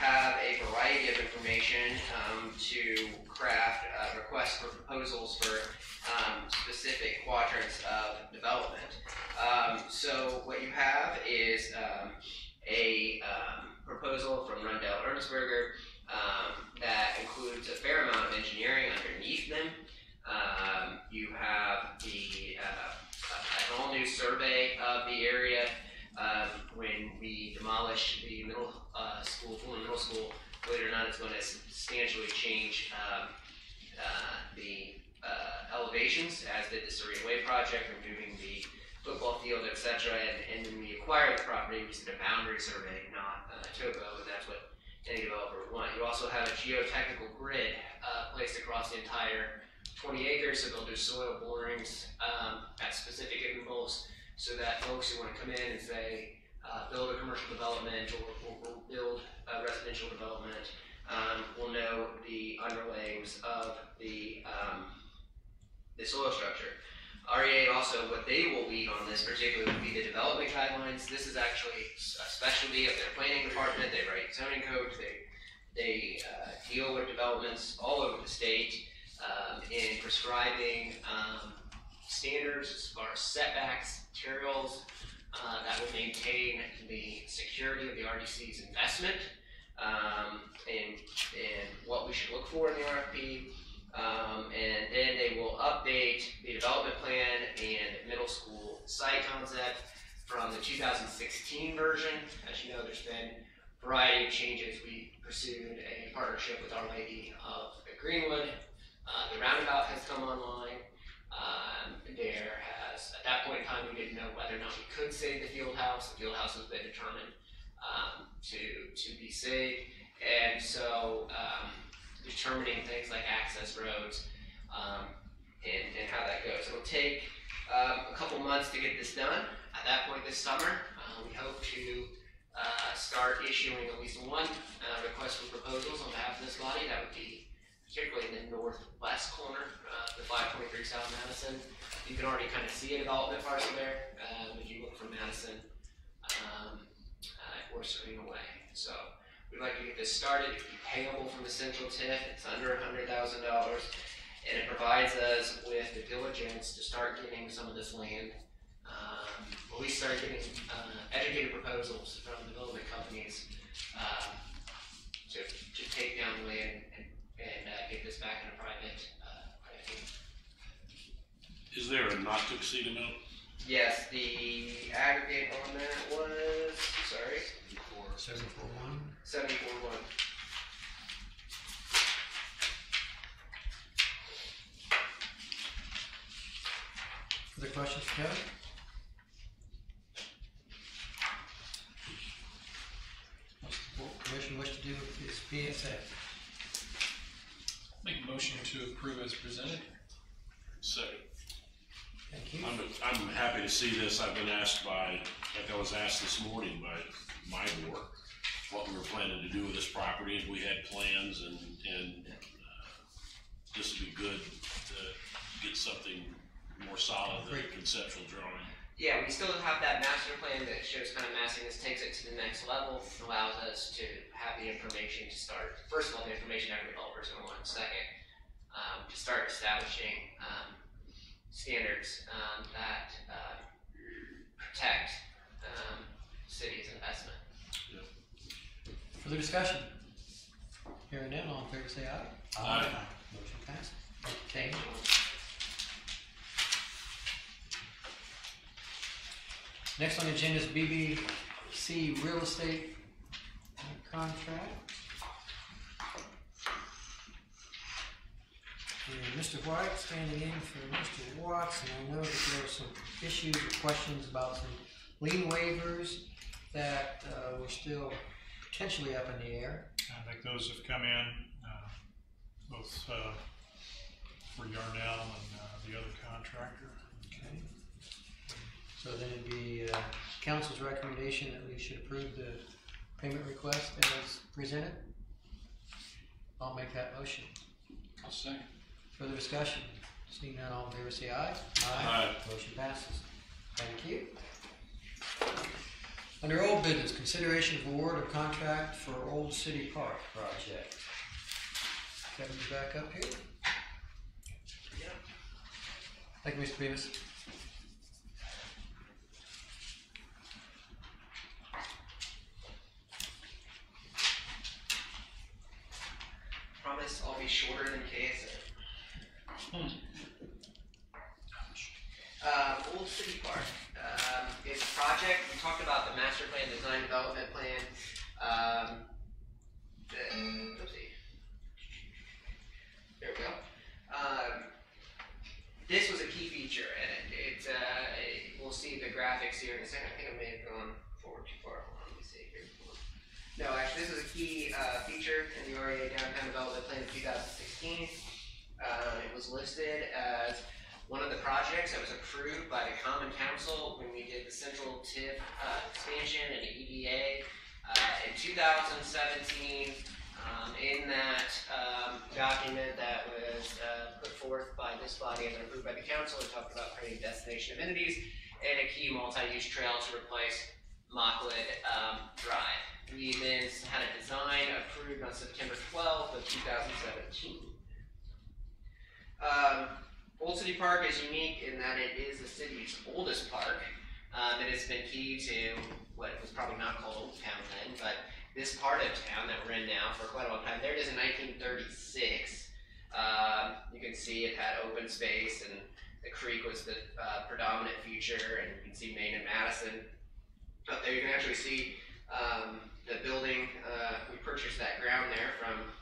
Speaker 11: have a variety of information to craft requests for proposals for specific quadrants of development. So what you have is a proposal from Rundale Ernstberger that includes a fair amount of engineering underneath them. You have an all-new survey of the area. When we demolish the former middle school, believe it or not, it's going to substantially change the elevations, as did the Serena Way project, removing the football field, etc. And when we acquired the property, we did a boundary survey, not topo, and that's what any developer would want. You also have a geotechnical grid placed across the entire 20 acres, so they'll do soil borings at specific intervals, so that folks who want to come in and say, build a commercial development or build a residential development will know the underlayings of the soil structure. REA also, what they will lead on this particularly would be the development guidelines. This is actually a specialty of their planning department. They write zoning codes. They deal with developments all over the state in prescribing standards as far as setbacks, materials that will maintain the security of the RDC's investment, and what we should look for in the RFP. And then they will update the development plan and middle school site concept from the 2016 version. As you know, there's been a variety of changes. We pursued a partnership with Our Lady of Greenwood. The roundabout has come online. There has, at that point in time, we didn't know whether or not we could save the field house. The field house has been determined to be saved. And so determining things like access roads and how that goes. It'll take a couple months to get this done. At that point this summer, we hope to start issuing at least one request for proposals on behalf of this body. That would be particularly in the northwest corner, the 523 South Madison. You can already kind of see a development parcel there if you look from Madison or Serena Way. So we'd like to get this started. It can be payable from the central TIF. It's under $100,000, and it provides us with the diligence to start getting some of this land. We start getting educated proposals from development companies to take down the land and get this back in a private hands.
Speaker 6: Is there a not to exceed amount?
Speaker 11: Yes, the aggregate on that was, sorry,
Speaker 1: 741.
Speaker 11: 74.1.
Speaker 1: Other questions for Kevin? What's the commission wish to do with this PSA?
Speaker 7: Make a motion to approve as presented.
Speaker 6: Second.
Speaker 1: Thank you.
Speaker 6: I'm happy to see this. I've been asked like I was asked this morning by my board, what we were planning to do with this property, and we had plans, and this would be good to get something more solid than a conceptual drawing.
Speaker 11: Yeah, we still have that master plan that shows kind of massing. This takes it to the next level, allows us to have the information to start. First of all, the information every developer is going to want. Second, to start establishing standards that protect city's investment.
Speaker 1: Further discussion? Hearing none, all in favor say aye.
Speaker 6: Aye.
Speaker 1: Motion passed. Thank you. Next on the agenda is BBC Real Estate contract. And Mr. White standing in for Mr. Watts, and I know that there are some issues or questions about some lien waivers that were still potentially up in the air.
Speaker 3: I think those have come in, both for Yarnell and the other contractor.
Speaker 1: Okay. So then it'd be council's recommendation that we should approve the payment request as presented. I'll make that motion.
Speaker 7: I'll second.
Speaker 1: Further discussion? Seeing none, all in favor say aye.
Speaker 6: Aye.
Speaker 1: Motion passes. Thank you. Under old business, consideration of award of contract for Old City Park project. Kevin's back up here. Thank you, Mr. Beavis.
Speaker 11: Promise I'll be shorter than KSA. Old City Park is a project. We talked about the master plan, design development plan. Oopsie. There we go. This was a key feature, and we'll see the graphics here in a second. I think I may have gone forward too far. Hold on, let me see here. No, actually, this is a key feature in the REA Downtown Development Plan of 2016. It was listed as one of the projects that was approved by the Common Council when we did the Central TIF expansion and the EDA in 2017. In that document that was put forth by this body and then approved by the council, it talked about creating destination amenities and a key multi-use trail to replace Mockwood Drive. We then had a design approved on September 12th of 2017. Old City Park is unique in that it is the city's oldest park. It has been key to what was probably not called Old Town then, but this part of town that we're in now for quite a long time. There it is in 1936. You can see it had open space and the creek was the predominant feature, and you can see Main and Madison. Up there you can actually see the building. We purchased that ground there from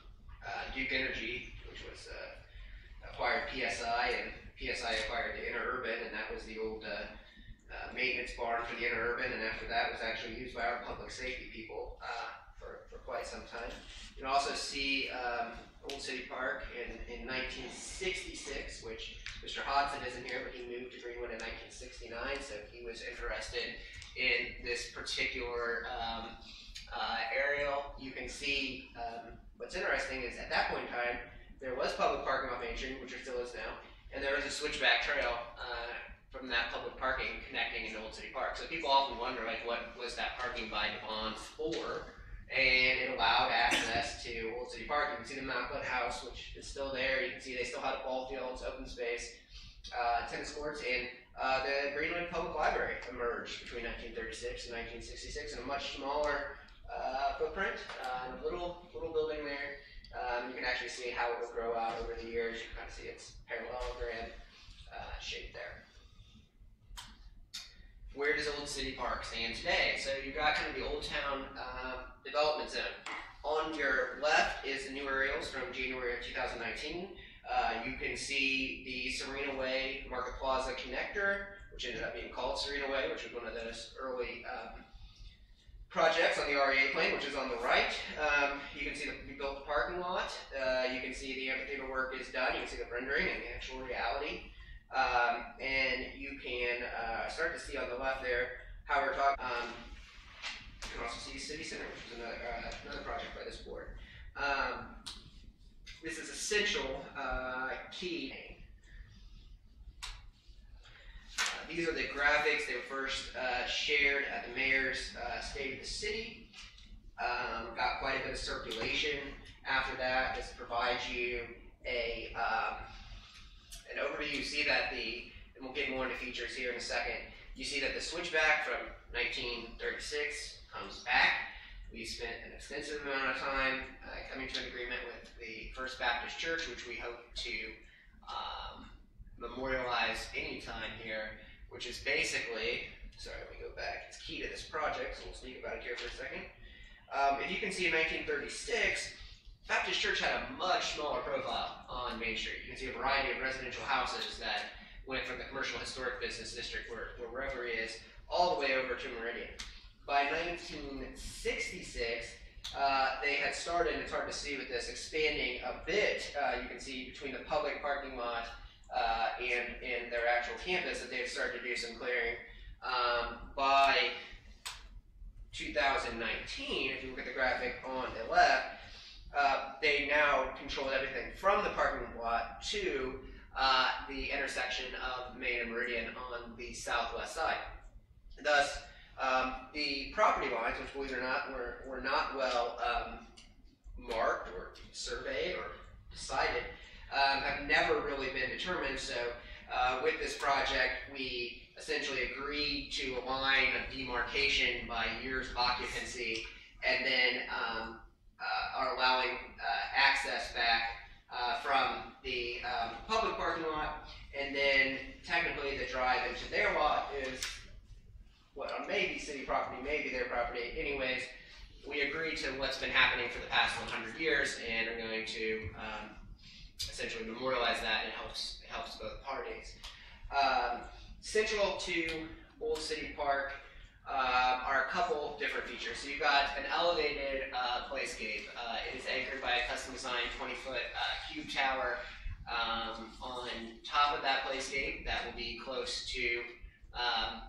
Speaker 11: Duke Energy, which was acquired PSI, and PSI acquired the Interurban, and that was the old maintenance barn for the Interurban, and after that was actually used by our public safety people for quite some time. You can also see Old City Park in 1966, which Mr. Hodson isn't here, but he moved to Greenwood in 1969, so he was interested in this particular aerial. You can see what's interesting is at that point in time, there was public parking off Main Street, which there still is now, and there was a switchback trail from that public parking connecting into Old City Park. So people often wonder, like, what was that parking by DeVon's for? And it allowed access to Old City Park. You can see the Mockwood House, which is still there. You can see they still had ball fields, open space, tennis courts, and the Greenwood Public Library emerged between 1936 and 1966 in a much smaller footprint, little building there. You can actually see how it will grow out over the years. You can kind of see its parallelogram shape there. Where does Old City Park stand today? So you've got kind of the Old Town development zone. On your left is the new aerials from January of 2019. You can see the Serena Way Market Plaza connector, which ended up being called Serena Way, which was one of those early projects on the REA plan, which is on the right. You can see we built the parking lot. You can see the amphitheater work is done. You can see the rendering and the actual reality. And you can start to see on the left there how we're talking. You can also see City Center, which is another project by this board. This is essential key. These are the graphics. They were first shared at the mayor's State of the City. Got quite a bit of circulation after that. This provides you an overview. You see that and we'll get more into features here in a second. You see that the switchback from 1936 comes back. We spent an extensive amount of time coming to an agreement with the First Baptist Church, which we hope to memorialize anytime here, which is basically, sorry, let me go back, it's key to this project, so we'll speak about it here for a second. If you can see in 1936, Baptist Church had a much smaller profile on Main Street. You can see a variety of residential houses that went from the commercial historic business district where Reverie is all the way over to Meridian. By 1966, they had started, and it's hard to see with this, expanding a bit. You can see between the public parking lot and their actual campus that they had started to do some clearing. By 2019, if you look at the graphic on the left, they now control everything from the parking lot to the intersection of Main and Meridian on the southwest side. Thus, the property lines, which believe it or not were not well marked or surveyed or decided, have never really been determined. So with this project, we essentially agreed to a line of demarcation by years of occupancy, and then are allowing access back from the public parking lot, and then technically the drive into their lot is what may be city property, may be their property. Anyways, we agreed to what's been happening for the past 100 years and are going to essentially memorialize that, and it helps both parties. Central to Old City Park are a couple different features. So you've got an elevated playscape. It is anchored by a custom designed 20-foot cube tower on top of that playscape that will be close to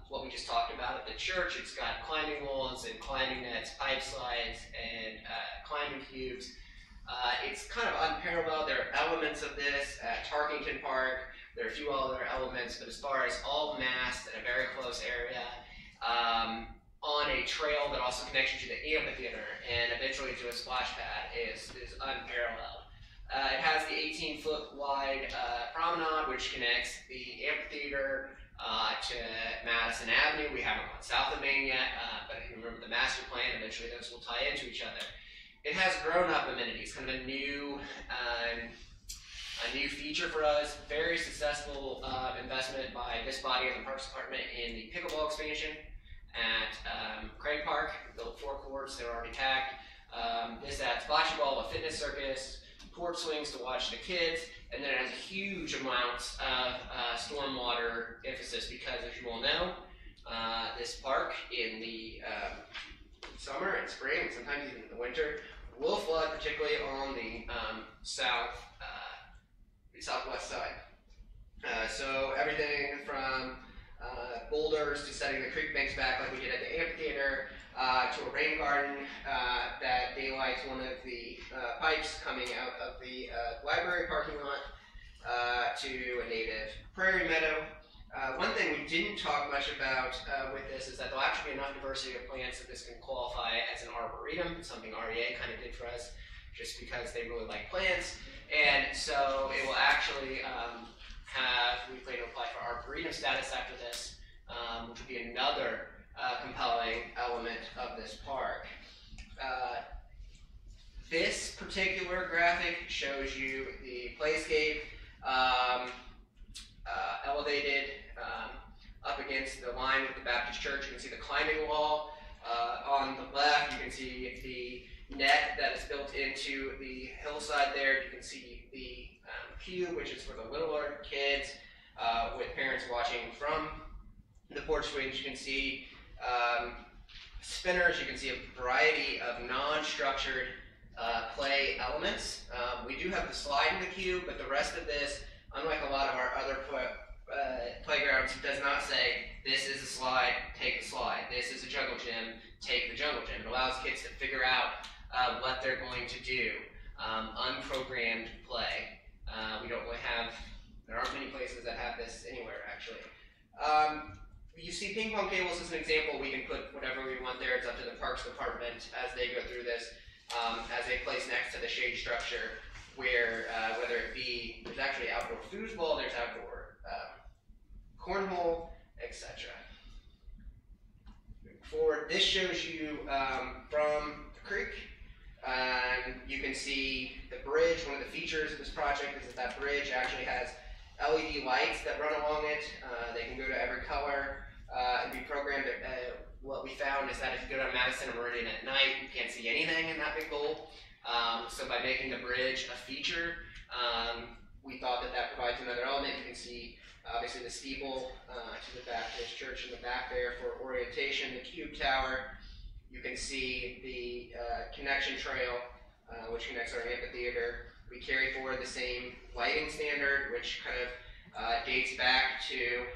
Speaker 11: what we just talked about at the church. It's got climbing walls and climbing nets, pipe slides, and climbing cubes. It's kind of unparalleled. There are elements of this at Tarkington Park. There are a few other elements, but as far as all massed in a very close area, on a trail that also connects you to the amphitheater and eventually to a splash pad is unparalleled. It has the 18-foot wide promenade, which connects the amphitheater to Madison Avenue. We haven't gone south of Main yet, but if you remember the master plan, eventually those will tie into each other. It has grown-up amenities, kind of a new feature for us. Very successful investment by this body of the Parks Department in the pickleball expansion at Craig Park. Built 4 courts, they're already packed. This adds bocce ball, a fitness circus, port swings to watch the kids, and then it has huge amounts of stormwater emphasis because, as you all know, this park in the summer and spring, and sometimes even in the winter, will flood, particularly on the southwest side. So everything from boulders to setting the creek banks back like we did at the amphitheater, to a rain garden that daylights one of the pipes coming out of the library parking lot, to a native prairie meadow. One thing we didn't talk much about with this is that there'll actually be enough diversity of plants that this can qualify as an arboretum, something REA kind of did for us just because they really like plants. And so it will actually we plan to apply for arboretum status after this, which will be another compelling element of this park. This particular graphic shows you the playscape elevated up against the line with the Baptist Church. You can see the climbing wall. On the left, you can see the net that is built into the hillside there. You can see the cube, which is for the littler kids, with parents watching from the porch swings. You can see spinners. You can see a variety of non-structured play elements. We do have the slide in the cube, but the rest of this, unlike a lot of our other playgrounds, does not say, this is a slide, take the slide. This is a jungle gym, take the jungle gym. It allows kids to figure out what they're going to do. Unprogrammed play. We don't really have, there aren't many places that have this anywhere, actually. You see ping pong tables as an example. We can put whatever we want there. It's up to the Parks Department as they go through this, as a place next to the shade structure where, whether it be, there's actually outdoor foosball, there's outdoor cornhole, etc. Forward, this shows you from the creek. You can see the bridge. One of the features of this project is that bridge actually has LED lights that run along it. They can go to every color and be programmed. What we found is that if you go to Madison and Meridian at night, you can't see anything in that big bowl. So by making the bridge a feature, we thought that that provides another element. You can see obviously the steeple to the Baptist church in the back there for orientation, the cube tower. You can see the connection trail, which connects our amphitheater. We carry forward the same lighting standard, which kind of dates back to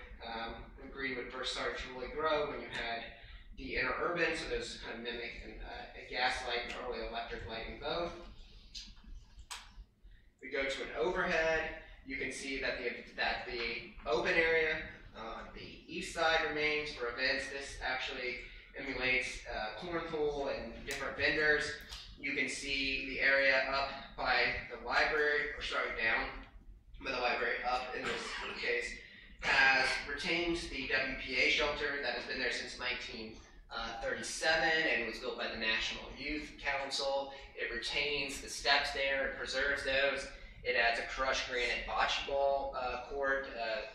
Speaker 11: when Greenwood first started to really grow, when you had the interurban, so those kind of mimic a gas light and early electric lighting both. We go to an overhead. You can see that the open area on the east side remains for events. This actually emulates cornhole and different vendors. You can see the area up by the library, or sorry, down by the library, up in this case, has retained the WPA shelter that has been there since 1937 and was built by the National Youth Council. It retains the steps there and preserves those. It adds a crushed granite bocce ball court.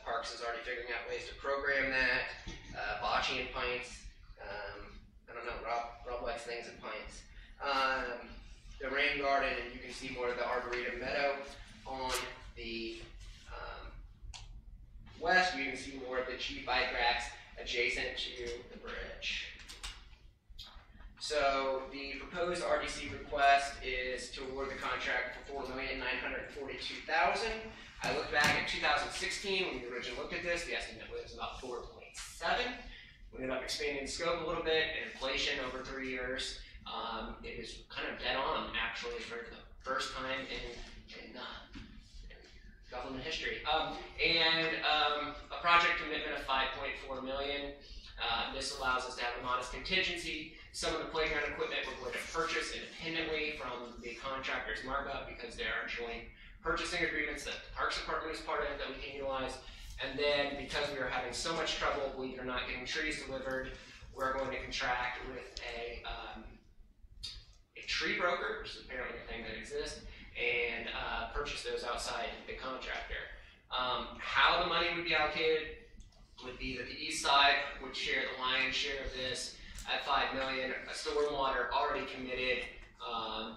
Speaker 11: Parks is already figuring out ways to program that. Bocce and pints. I don't know, Rob likes things in pints. The rain garden, and you can see more of the Arboretum Meadow on the west. You can see more of the cheap bike racks adjacent to the bridge. So the proposed RDC request is to award the contract for $4,942,000. I looked back at 2016 when we originally looked at this. The estimate was about 4.7. We ended up expanding the scope a little bit, and inflation over 3 years. It is kind of dead on, actually, for the first time in government history. A project commitment of $5.4 million. This allows us to have a modest contingency. Some of the playground equipment we're going to purchase independently from the contractor's markup because there are joint purchasing agreements that the Parks Department is part of that we can utilize. And then because we are having so much trouble, believe it or not, getting trees delivered, we're going to contract with a tree broker, which is apparently a thing that exists, and purchase those outside the contractor. How the money would be allocated would be that the east side would share the lion's share of this at $5 million. Stormwater already committed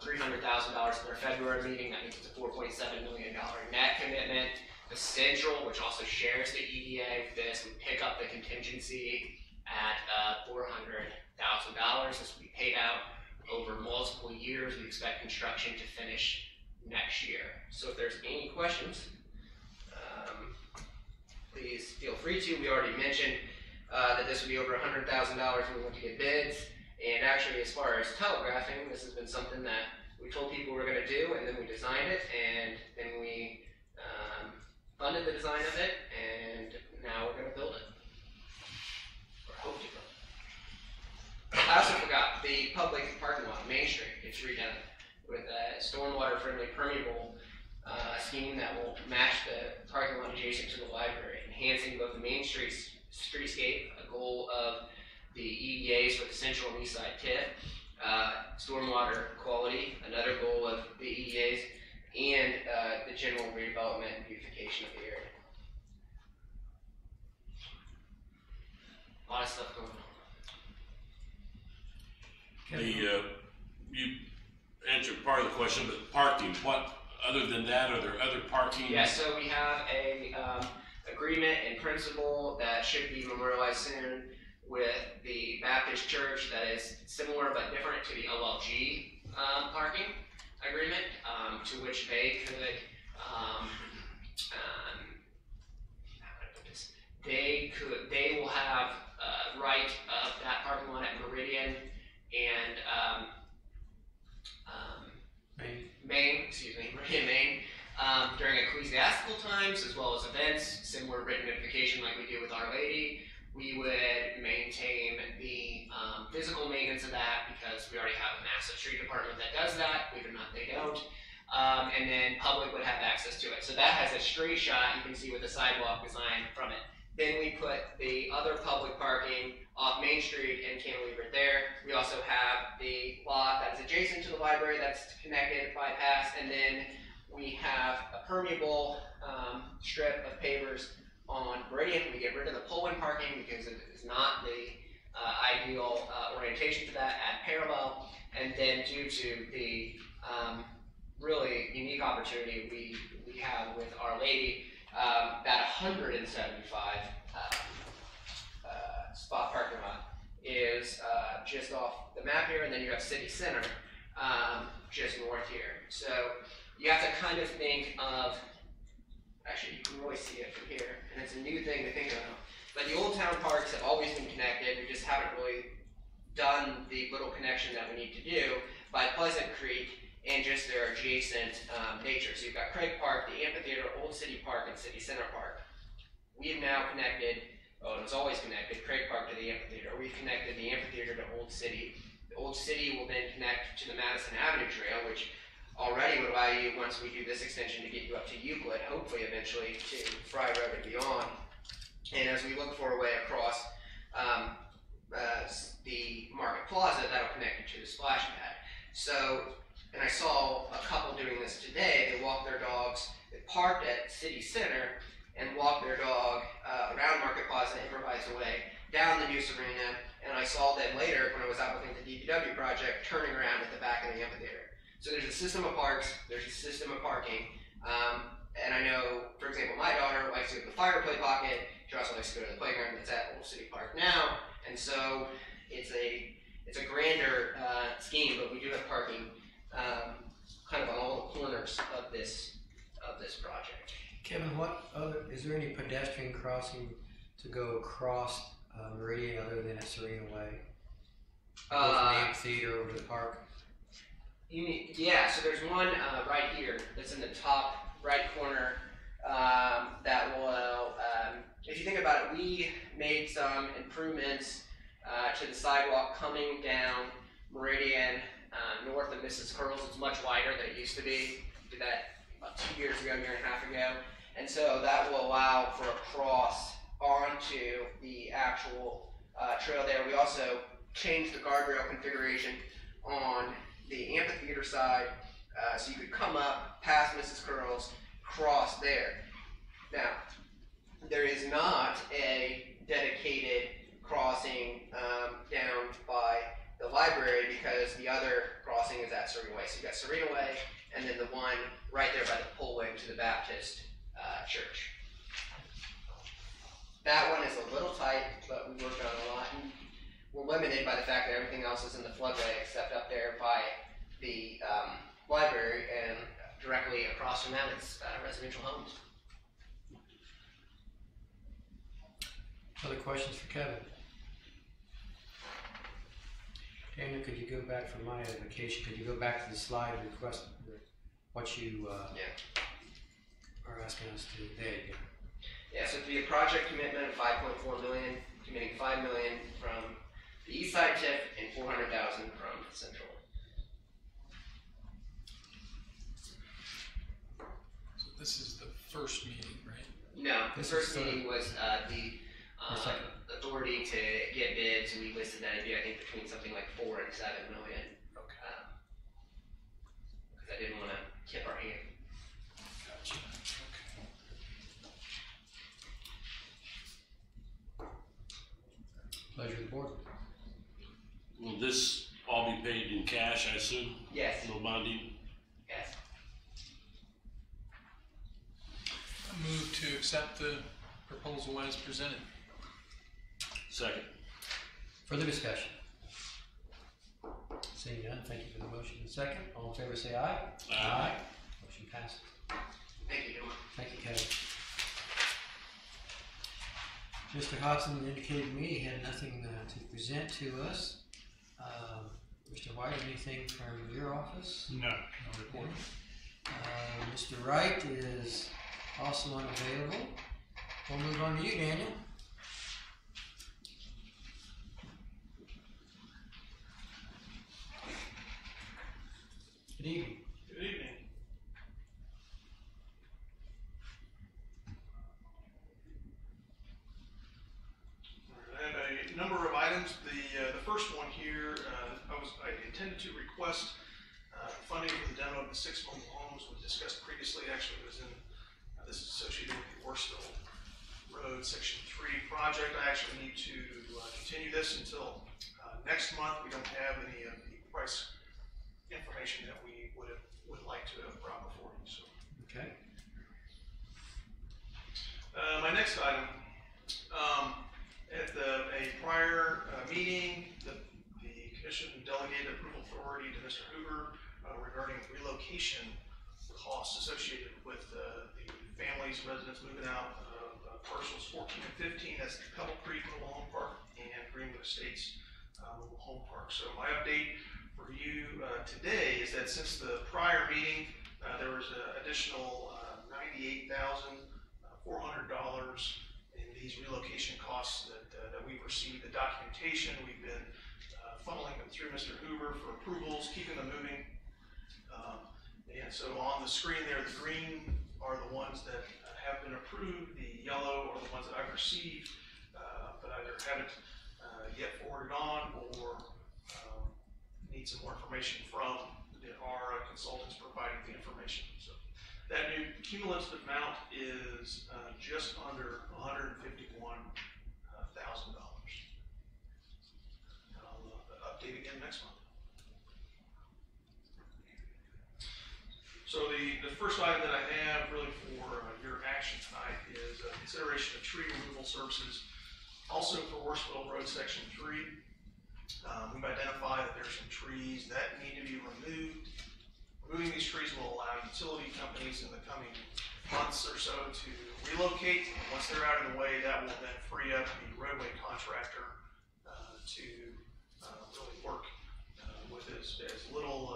Speaker 11: $300,000 at their February meeting. That means it's a $4.7 million net commitment. The Central, which also shares the EDA with this, would pick up the contingency at $400,000. This will be paid out over multiple years. We expect construction to finish next year. So if there's any questions, please feel free to. We already mentioned that this would be over $100,000 when we went to get bids. And actually, as far as telegraphing, this has been something that we told people we were going to do, and then we designed it, and then we funded the design of it, and now we're going to build it. Or hope to build it. I also forgot the public parking lot, Main Street, gets redone with a stormwater-friendly permeable scheme that will match the parking lot adjacent to the library, enhancing both the Main Street streetscape, a goal of the EDAs for the Central and East Side TIF, stormwater quality, another goal of the EDAs, and the general redevelopment and beautification of the area. A lot of stuff going on.
Speaker 6: You answered part of the question, but parking, what, other than that, are there other parking?
Speaker 11: Yeah, so we have a agreement in principle that should be memorialized soon with the Baptist Church that is similar but different to the LLG parking agreement, to which they could, they will have right of that parking lot at Meridian and Meridian, Maine. During ecclesiastical times, as well as events, similar written notification like we do with Our Lady, we would maintain the physical maintenance of that because we already have a massive street department that does that. Believe it or not, they don't. And then public would have access to it. So that has a straight shot you can see with the sidewalk design from it. Then we put the other public parking off Main Street and cantilever there. We also have the lot that is adjacent to the library that's connected, bypass, and then we have a permeable strip of pavers on Meridian. We get rid of the pull-in parking because it is not the ideal orientation for that at parallel. And then due to the really unique opportunity we have with Our Lady, that 175 spot parking lot is just off the map here, and then you have City Center just north here. So you have to kind of think of, actually you can really see it from here, and it's a new thing to think about. But the Old Town parks have always been connected, we just haven't really done the little connection that we need to do by Pleasant Creek and just their adjacent nature. So you've got Craig Park, the Amphitheater, Old City Park, and City Center Park. We have now connected, it was always connected, Craig Park to the Amphitheater. We've connected the Amphitheater to Old City. The Old City will then connect to the Madison Avenue Trail, which already would allow you, once we do this extension, to get you up to Euclid, hopefully eventually to Fry Road and beyond. And as we look for a way across the Market Plaza, that'll connect you to the splash pad. So, and I saw a couple doing this today. They walked their dogs, they parked at City Center and walked their dog around Market Plaza, improvised away, down the News Arena, and I saw them later when I was out looking at the DPW project, turning around at the back of the amphitheater. So there's a system of parks, there's a system of parking, and I know, for example, my daughter likes to go to the fire play pocket. She also likes to go to the playground that's at Old City Park now, and so it's a grander scheme, but we do have parking kind of on all the corners of this project.
Speaker 1: Kevin, is there any pedestrian crossing to go across Meridian other than at Serena Way? Go from the amphitheater over to the park?
Speaker 11: Yeah, so there's one right here that's in the top right corner that will, if you think about it, we made some improvements to the sidewalk coming down Meridian north of Mrs. Curls. It's much wider than it used to be. We did that about 2 years ago, a year and a half ago. And so that will allow for a cross onto the actual trail there. We also changed the guardrail configuration on the amphitheater side, so you could come up past Mrs. Curls, cross there. Now, there is not a dedicated crossing down by the library because the other crossing is at Serena Way. So you've got Serena Way, and then the one right there by the pull-in to the Baptist church. That one is a little tight, but we worked on a lot. And we're limited by the fact that everything else is in the floodway except up there by the library, and directly across from that is residential homes.
Speaker 1: Other questions for Kevin? Daniel, could you go back for my edification? Could you go back to the slide and request what you are asking us to do? There you go.
Speaker 11: Yeah, so it'd be a project commitment of $5.4 million, committing $5 million from the east side TIF and $400,000 from central.
Speaker 7: So this is the first meeting, right?
Speaker 11: No, the first meeting was the authority to get bids, and we listed that it'd be, I think, between something like $4 and $7 million. Okay. Because I didn't want to tip our hand.
Speaker 7: Gotcha. Okay.
Speaker 1: Pleasure of the board.
Speaker 6: Will this all be paid in cash, I assume?
Speaker 11: Yes.
Speaker 6: No bonding?
Speaker 11: Yes.
Speaker 7: I move to accept the proposal as presented.
Speaker 6: Second.
Speaker 1: Further discussion? Seeing none, thank you for the motion and second. All in favor say aye.
Speaker 6: Aye.
Speaker 1: Motion passes.
Speaker 11: Thank you, John.
Speaker 1: Thank you, Kevin. Mr. Hodson indicated to me he had nothing to present to us. Mr. White, anything from your office?
Speaker 3: No report.
Speaker 1: Mr. Wright is also unavailable. We'll move on to you, Daniel. Good evening.
Speaker 13: Good evening. I have a number of items. The first one here, I intended to request funding for the demo of the 6 mobile homes we discussed previously. Actually, it was in this is associated with the Worsville Road Section 3 project. I actually need to continue this until next month. We don't have any of the price information that we would like to have brought before you. So.
Speaker 1: Okay.
Speaker 13: My next item, at a prior meeting, the commission delegated approval authority to Mr. Hoover regarding relocation costs associated with the families, residents moving out of parcels 14 and 15. That's Pebble Creek Mobile Home Park and Greenwood Estates Mobile Home Park. So my update for you today is that since the prior meeting, there was an additional $98,400 in these relocation costs that we've received. The documentation, we've been funneling them through Mr. Hoover for approvals, keeping them moving. And so on the screen there, the green are the ones that have been approved. The yellow are the ones that I've received, but either haven't yet forwarded on or need some more information from our consultants providing the information. So that new cumulative amount is just under $151,000. I'll update again next month. So the first item that I have really for your action tonight is consideration of tree removal services. Also for Worsville Road Section 3, we've identified that there's some trees that need to be removed. Removing these trees will allow utility companies in the coming months or so to relocate. And once they're out of the way, that will then free up the roadway contractor to really work with as little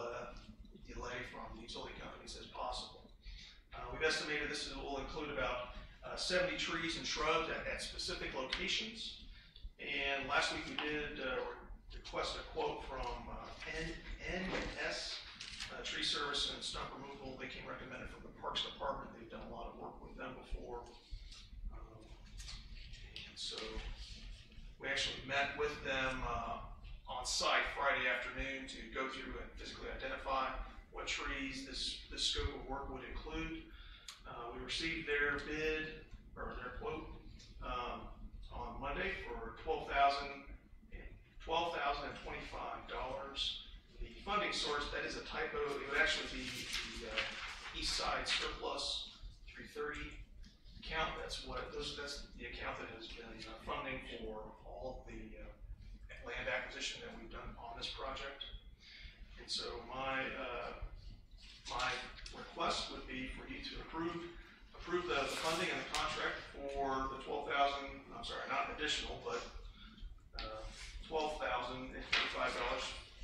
Speaker 13: delay from the utility companies as possible. We've estimated this will include about 70 trees and shrubs at specific locations. And last week we did request a quote from NS Tree Service and Stump Removal. They came recommended from the Parks Department. They've done a lot of work with them before. And so we actually met with them on site Friday afternoon to go through and physically identify what trees this scope of work would include. We received their bid, or their quote, on Monday for $12,025. The funding source, that is a typo. It would actually be the East Side Surplus 330 account. That's the account that has been funding for all of the land acquisition that we've done on this project. And so my request would be for you to approve the funding and the contract for the $12,000. I'm sorry, not additional, but $12,025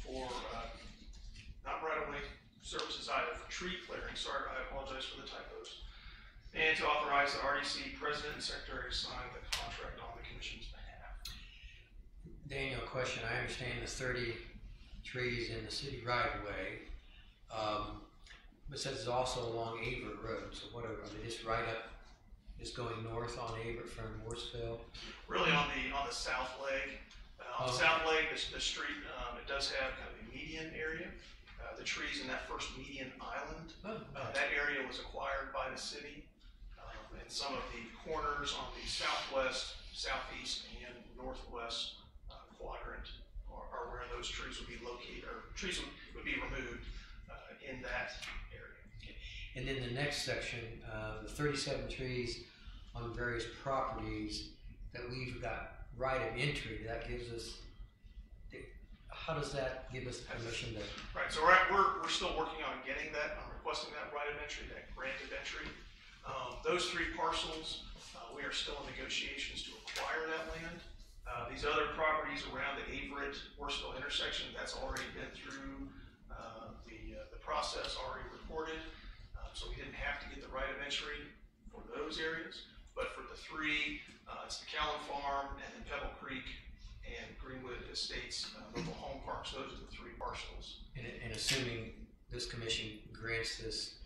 Speaker 13: for not right-of-way services either, for tree clearing. Sorry, I apologize for the typos. And to authorize the RDC president and secretary to sign the contract on the commission's behalf.
Speaker 1: Daniel, question. I understand there's 30 trees in the city right-of-way. But it says it's also along Averitt Road. So what are they just right up, just going north on Averitt from Worsville?
Speaker 13: Really on the south leg. On the south leg, the street, it does have kind of a median area. The trees in that first median island, that area was acquired by the city. And some of the corners on the southwest, southeast, and northwest quadrant are where those trees would be located, or trees would be removed in that area.
Speaker 1: Okay. And then the next section, the 37 trees on various properties that we've got right of entry, that gives us, how does that give us permission to?
Speaker 13: Right, so we're still working on getting that, requesting that right of entry, that grant of entry. Those 3 parcels, we are still in negotiations to acquire that land. These other properties around the Averitt-Worsville intersection, that's already been through the process, already reported. So we didn't have to get the right of entry for those areas, but for the three, it's the Callan Farm and then Pebble Creek and Greenwood Estates mobile home parks. Those are the three parcels.
Speaker 1: And assuming this commission grants this,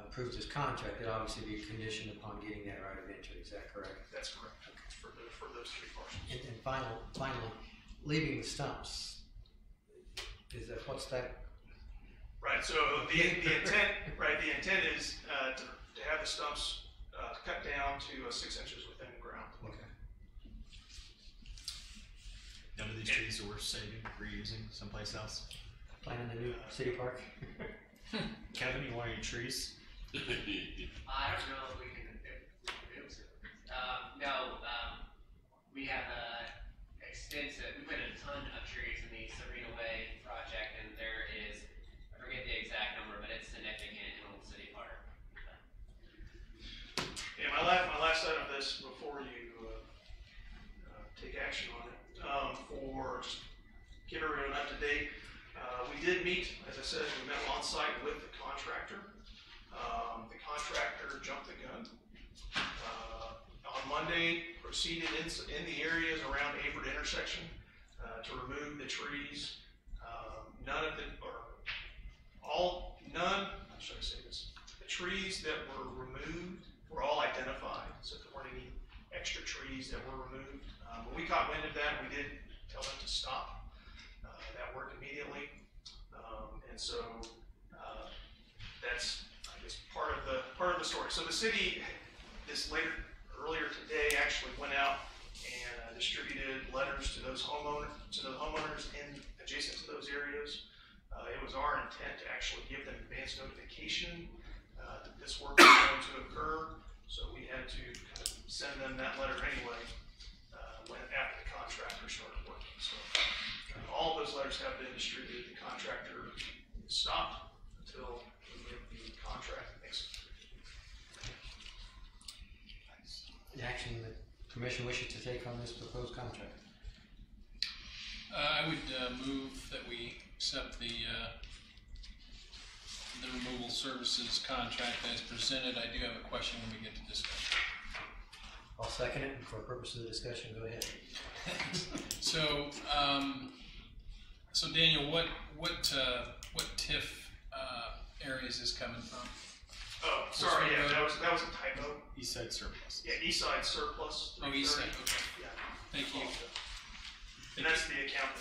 Speaker 1: approves this contract, it obviously be conditioned upon getting that right of entry. Is that correct?
Speaker 13: That's correct. For those three parcels.
Speaker 1: And finally, leaving the stumps. Is that what's that?
Speaker 13: Right. So the intent, right? The intent is to have the stumps cut down to 6 inches within the ground.
Speaker 1: Okay.
Speaker 12: None of these trees that we're saving, reusing someplace else.
Speaker 1: Planning the new city park.
Speaker 12: Kevin, you want any trees?
Speaker 14: I don't know if we can do it. We have we put a ton of trees in the Serena Way project, and there is, I forget the exact number, but it's significant in Old City Park.
Speaker 13: Yeah, my last item of this before you take action on it, for just get everyone up to date. We did meet, as I said, we met on site with the contractor. The contractor jumped the gun. On Monday, proceeded in the areas around Averitt intersection to remove the trees. How should I say this? The trees that were removed were all identified, so there weren't any extra trees that were removed. When we caught wind of that, we did tell them to stop that work immediately. And so that's, I guess, part of the story. So the city, earlier today, actually went out and distributed letters to those homeowners in adjacent to those areas. It was our intent to actually give them advance notification that this work was going to occur. So we had to kind of send them that letter anyway after the contractor started working. So all of those letters have been distributed. The contractor stopped until we get the contract executed.
Speaker 1: The action the commission wishes to take on this proposed contract.
Speaker 7: I would move that we accept the removal services contract as presented. I do have a question when we get to discussion.
Speaker 1: I'll second it, and for purpose of the discussion, go ahead.
Speaker 7: So, so Daniel, what TIF area is this coming from?
Speaker 13: Oh, sorry, yeah, that was a typo.
Speaker 12: East side surplus.
Speaker 13: Yeah, east side surplus.
Speaker 7: Oh, east side, okay.
Speaker 13: Yeah.
Speaker 7: Thank you.
Speaker 13: And that's the account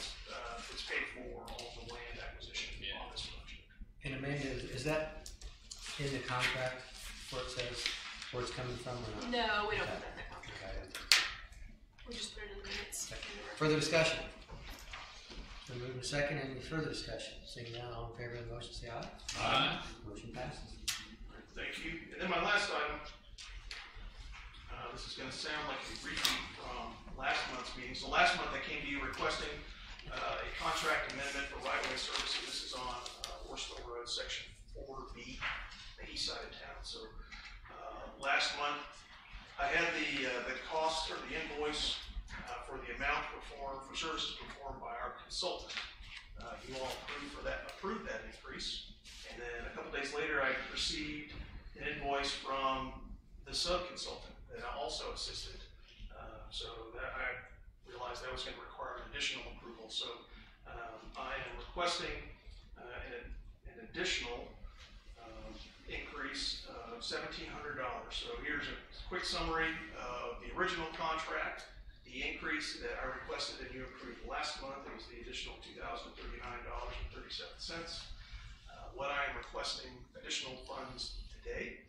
Speaker 13: that's paid for all of the land acquisition on this project.
Speaker 1: And Amanda, is that in the contract where it says where it's coming from or not?
Speaker 2: No, we don't put that in the contract.
Speaker 1: Okay.
Speaker 2: We just put it in the minutes.
Speaker 1: Further discussion? Been moved to second. Any further discussion? Seeing none, all in favor of the motion, say aye.
Speaker 7: Aye.
Speaker 1: Motion passes.
Speaker 13: Thank you. And then my last item, this is going to sound like a repeat from last month's meeting. So last month I came to you requesting a contract amendment for right-of-way services. This is on Worsville Road, section 4B, the east side of town. So last month I had the cost or the invoice for the amount performed for services performed by our consultant. You all approved that increase. And then a couple days later, I received an invoice from the sub-consultant that I also assisted. So that I realized that was going to require an additional approval. So I am requesting an additional increase of $1,700. So here's a quick summary of the original contract. The increase that I requested and you approved last month, it was the additional $2,039.37. What I am requesting additional funds today,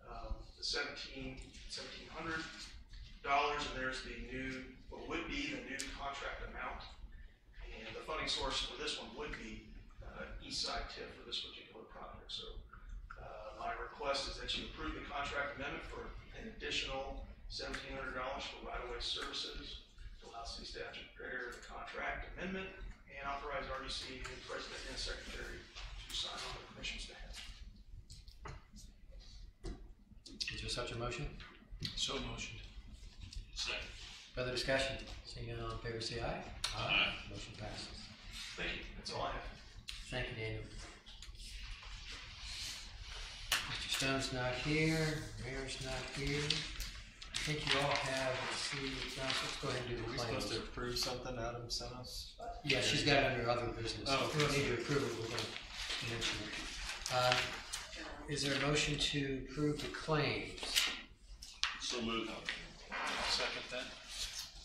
Speaker 13: the $1,700, and there's the new, what would be the new contract amount, and the funding source for this one would be East Side TIF for this particular project. So my request is that you approve the contract amendment for an additional $1,700 for right-of-way services to allow city staff to prepare the contract amendment and authorize RDC president and secretary to sign on the commission's behalf.
Speaker 1: Is there such a motion?
Speaker 7: So motioned.
Speaker 6: Second.
Speaker 1: Further discussion? Seeing none, all in favor, say aye.
Speaker 6: Aye.
Speaker 1: Motion passes.
Speaker 13: Thank you. That's all I have.
Speaker 1: Thank you, Daniel. Stone's not here, Mayor's not here. I think you all have, let's see, let's go ahead and do
Speaker 12: Are
Speaker 1: the
Speaker 12: we
Speaker 1: claims.
Speaker 12: supposed to approve something Adam sent us?
Speaker 1: Yeah, she's got it under other business.
Speaker 12: Oh,
Speaker 1: If we need to approve it, we're gonna mention it. Is there a motion to approve the claims?
Speaker 6: So moved.
Speaker 7: Second that.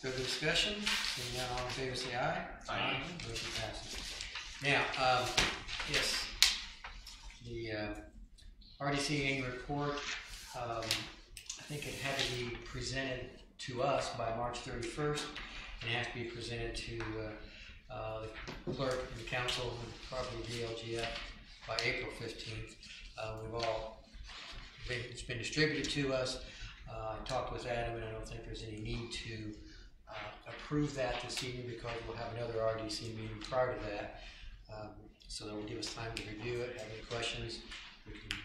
Speaker 1: Further discussion? Seeing none, all in favor say aye.
Speaker 12: Aye.
Speaker 1: Motion passes. Now, yes, the RDC annual report, I think it had to be presented to us by March 31st. And it has to be presented to the clerk and the council and probably DLGF by April 15th. It's been distributed to us. I talked with Adam, and I don't think there's any need to approve that this evening because we'll have another RDC meeting prior to that. So that will give us time to review it, have any questions, we can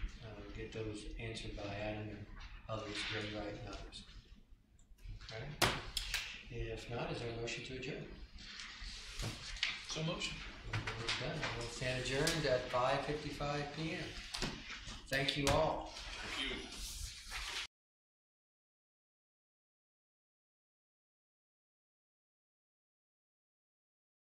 Speaker 1: get those answered by Adam and others, Greg Wright and others. Okay. If not, is there a motion to adjourn?
Speaker 7: So motion.
Speaker 1: We're done. We'll stand adjourned at 5:55 p.m. Thank you all.
Speaker 6: Thank you.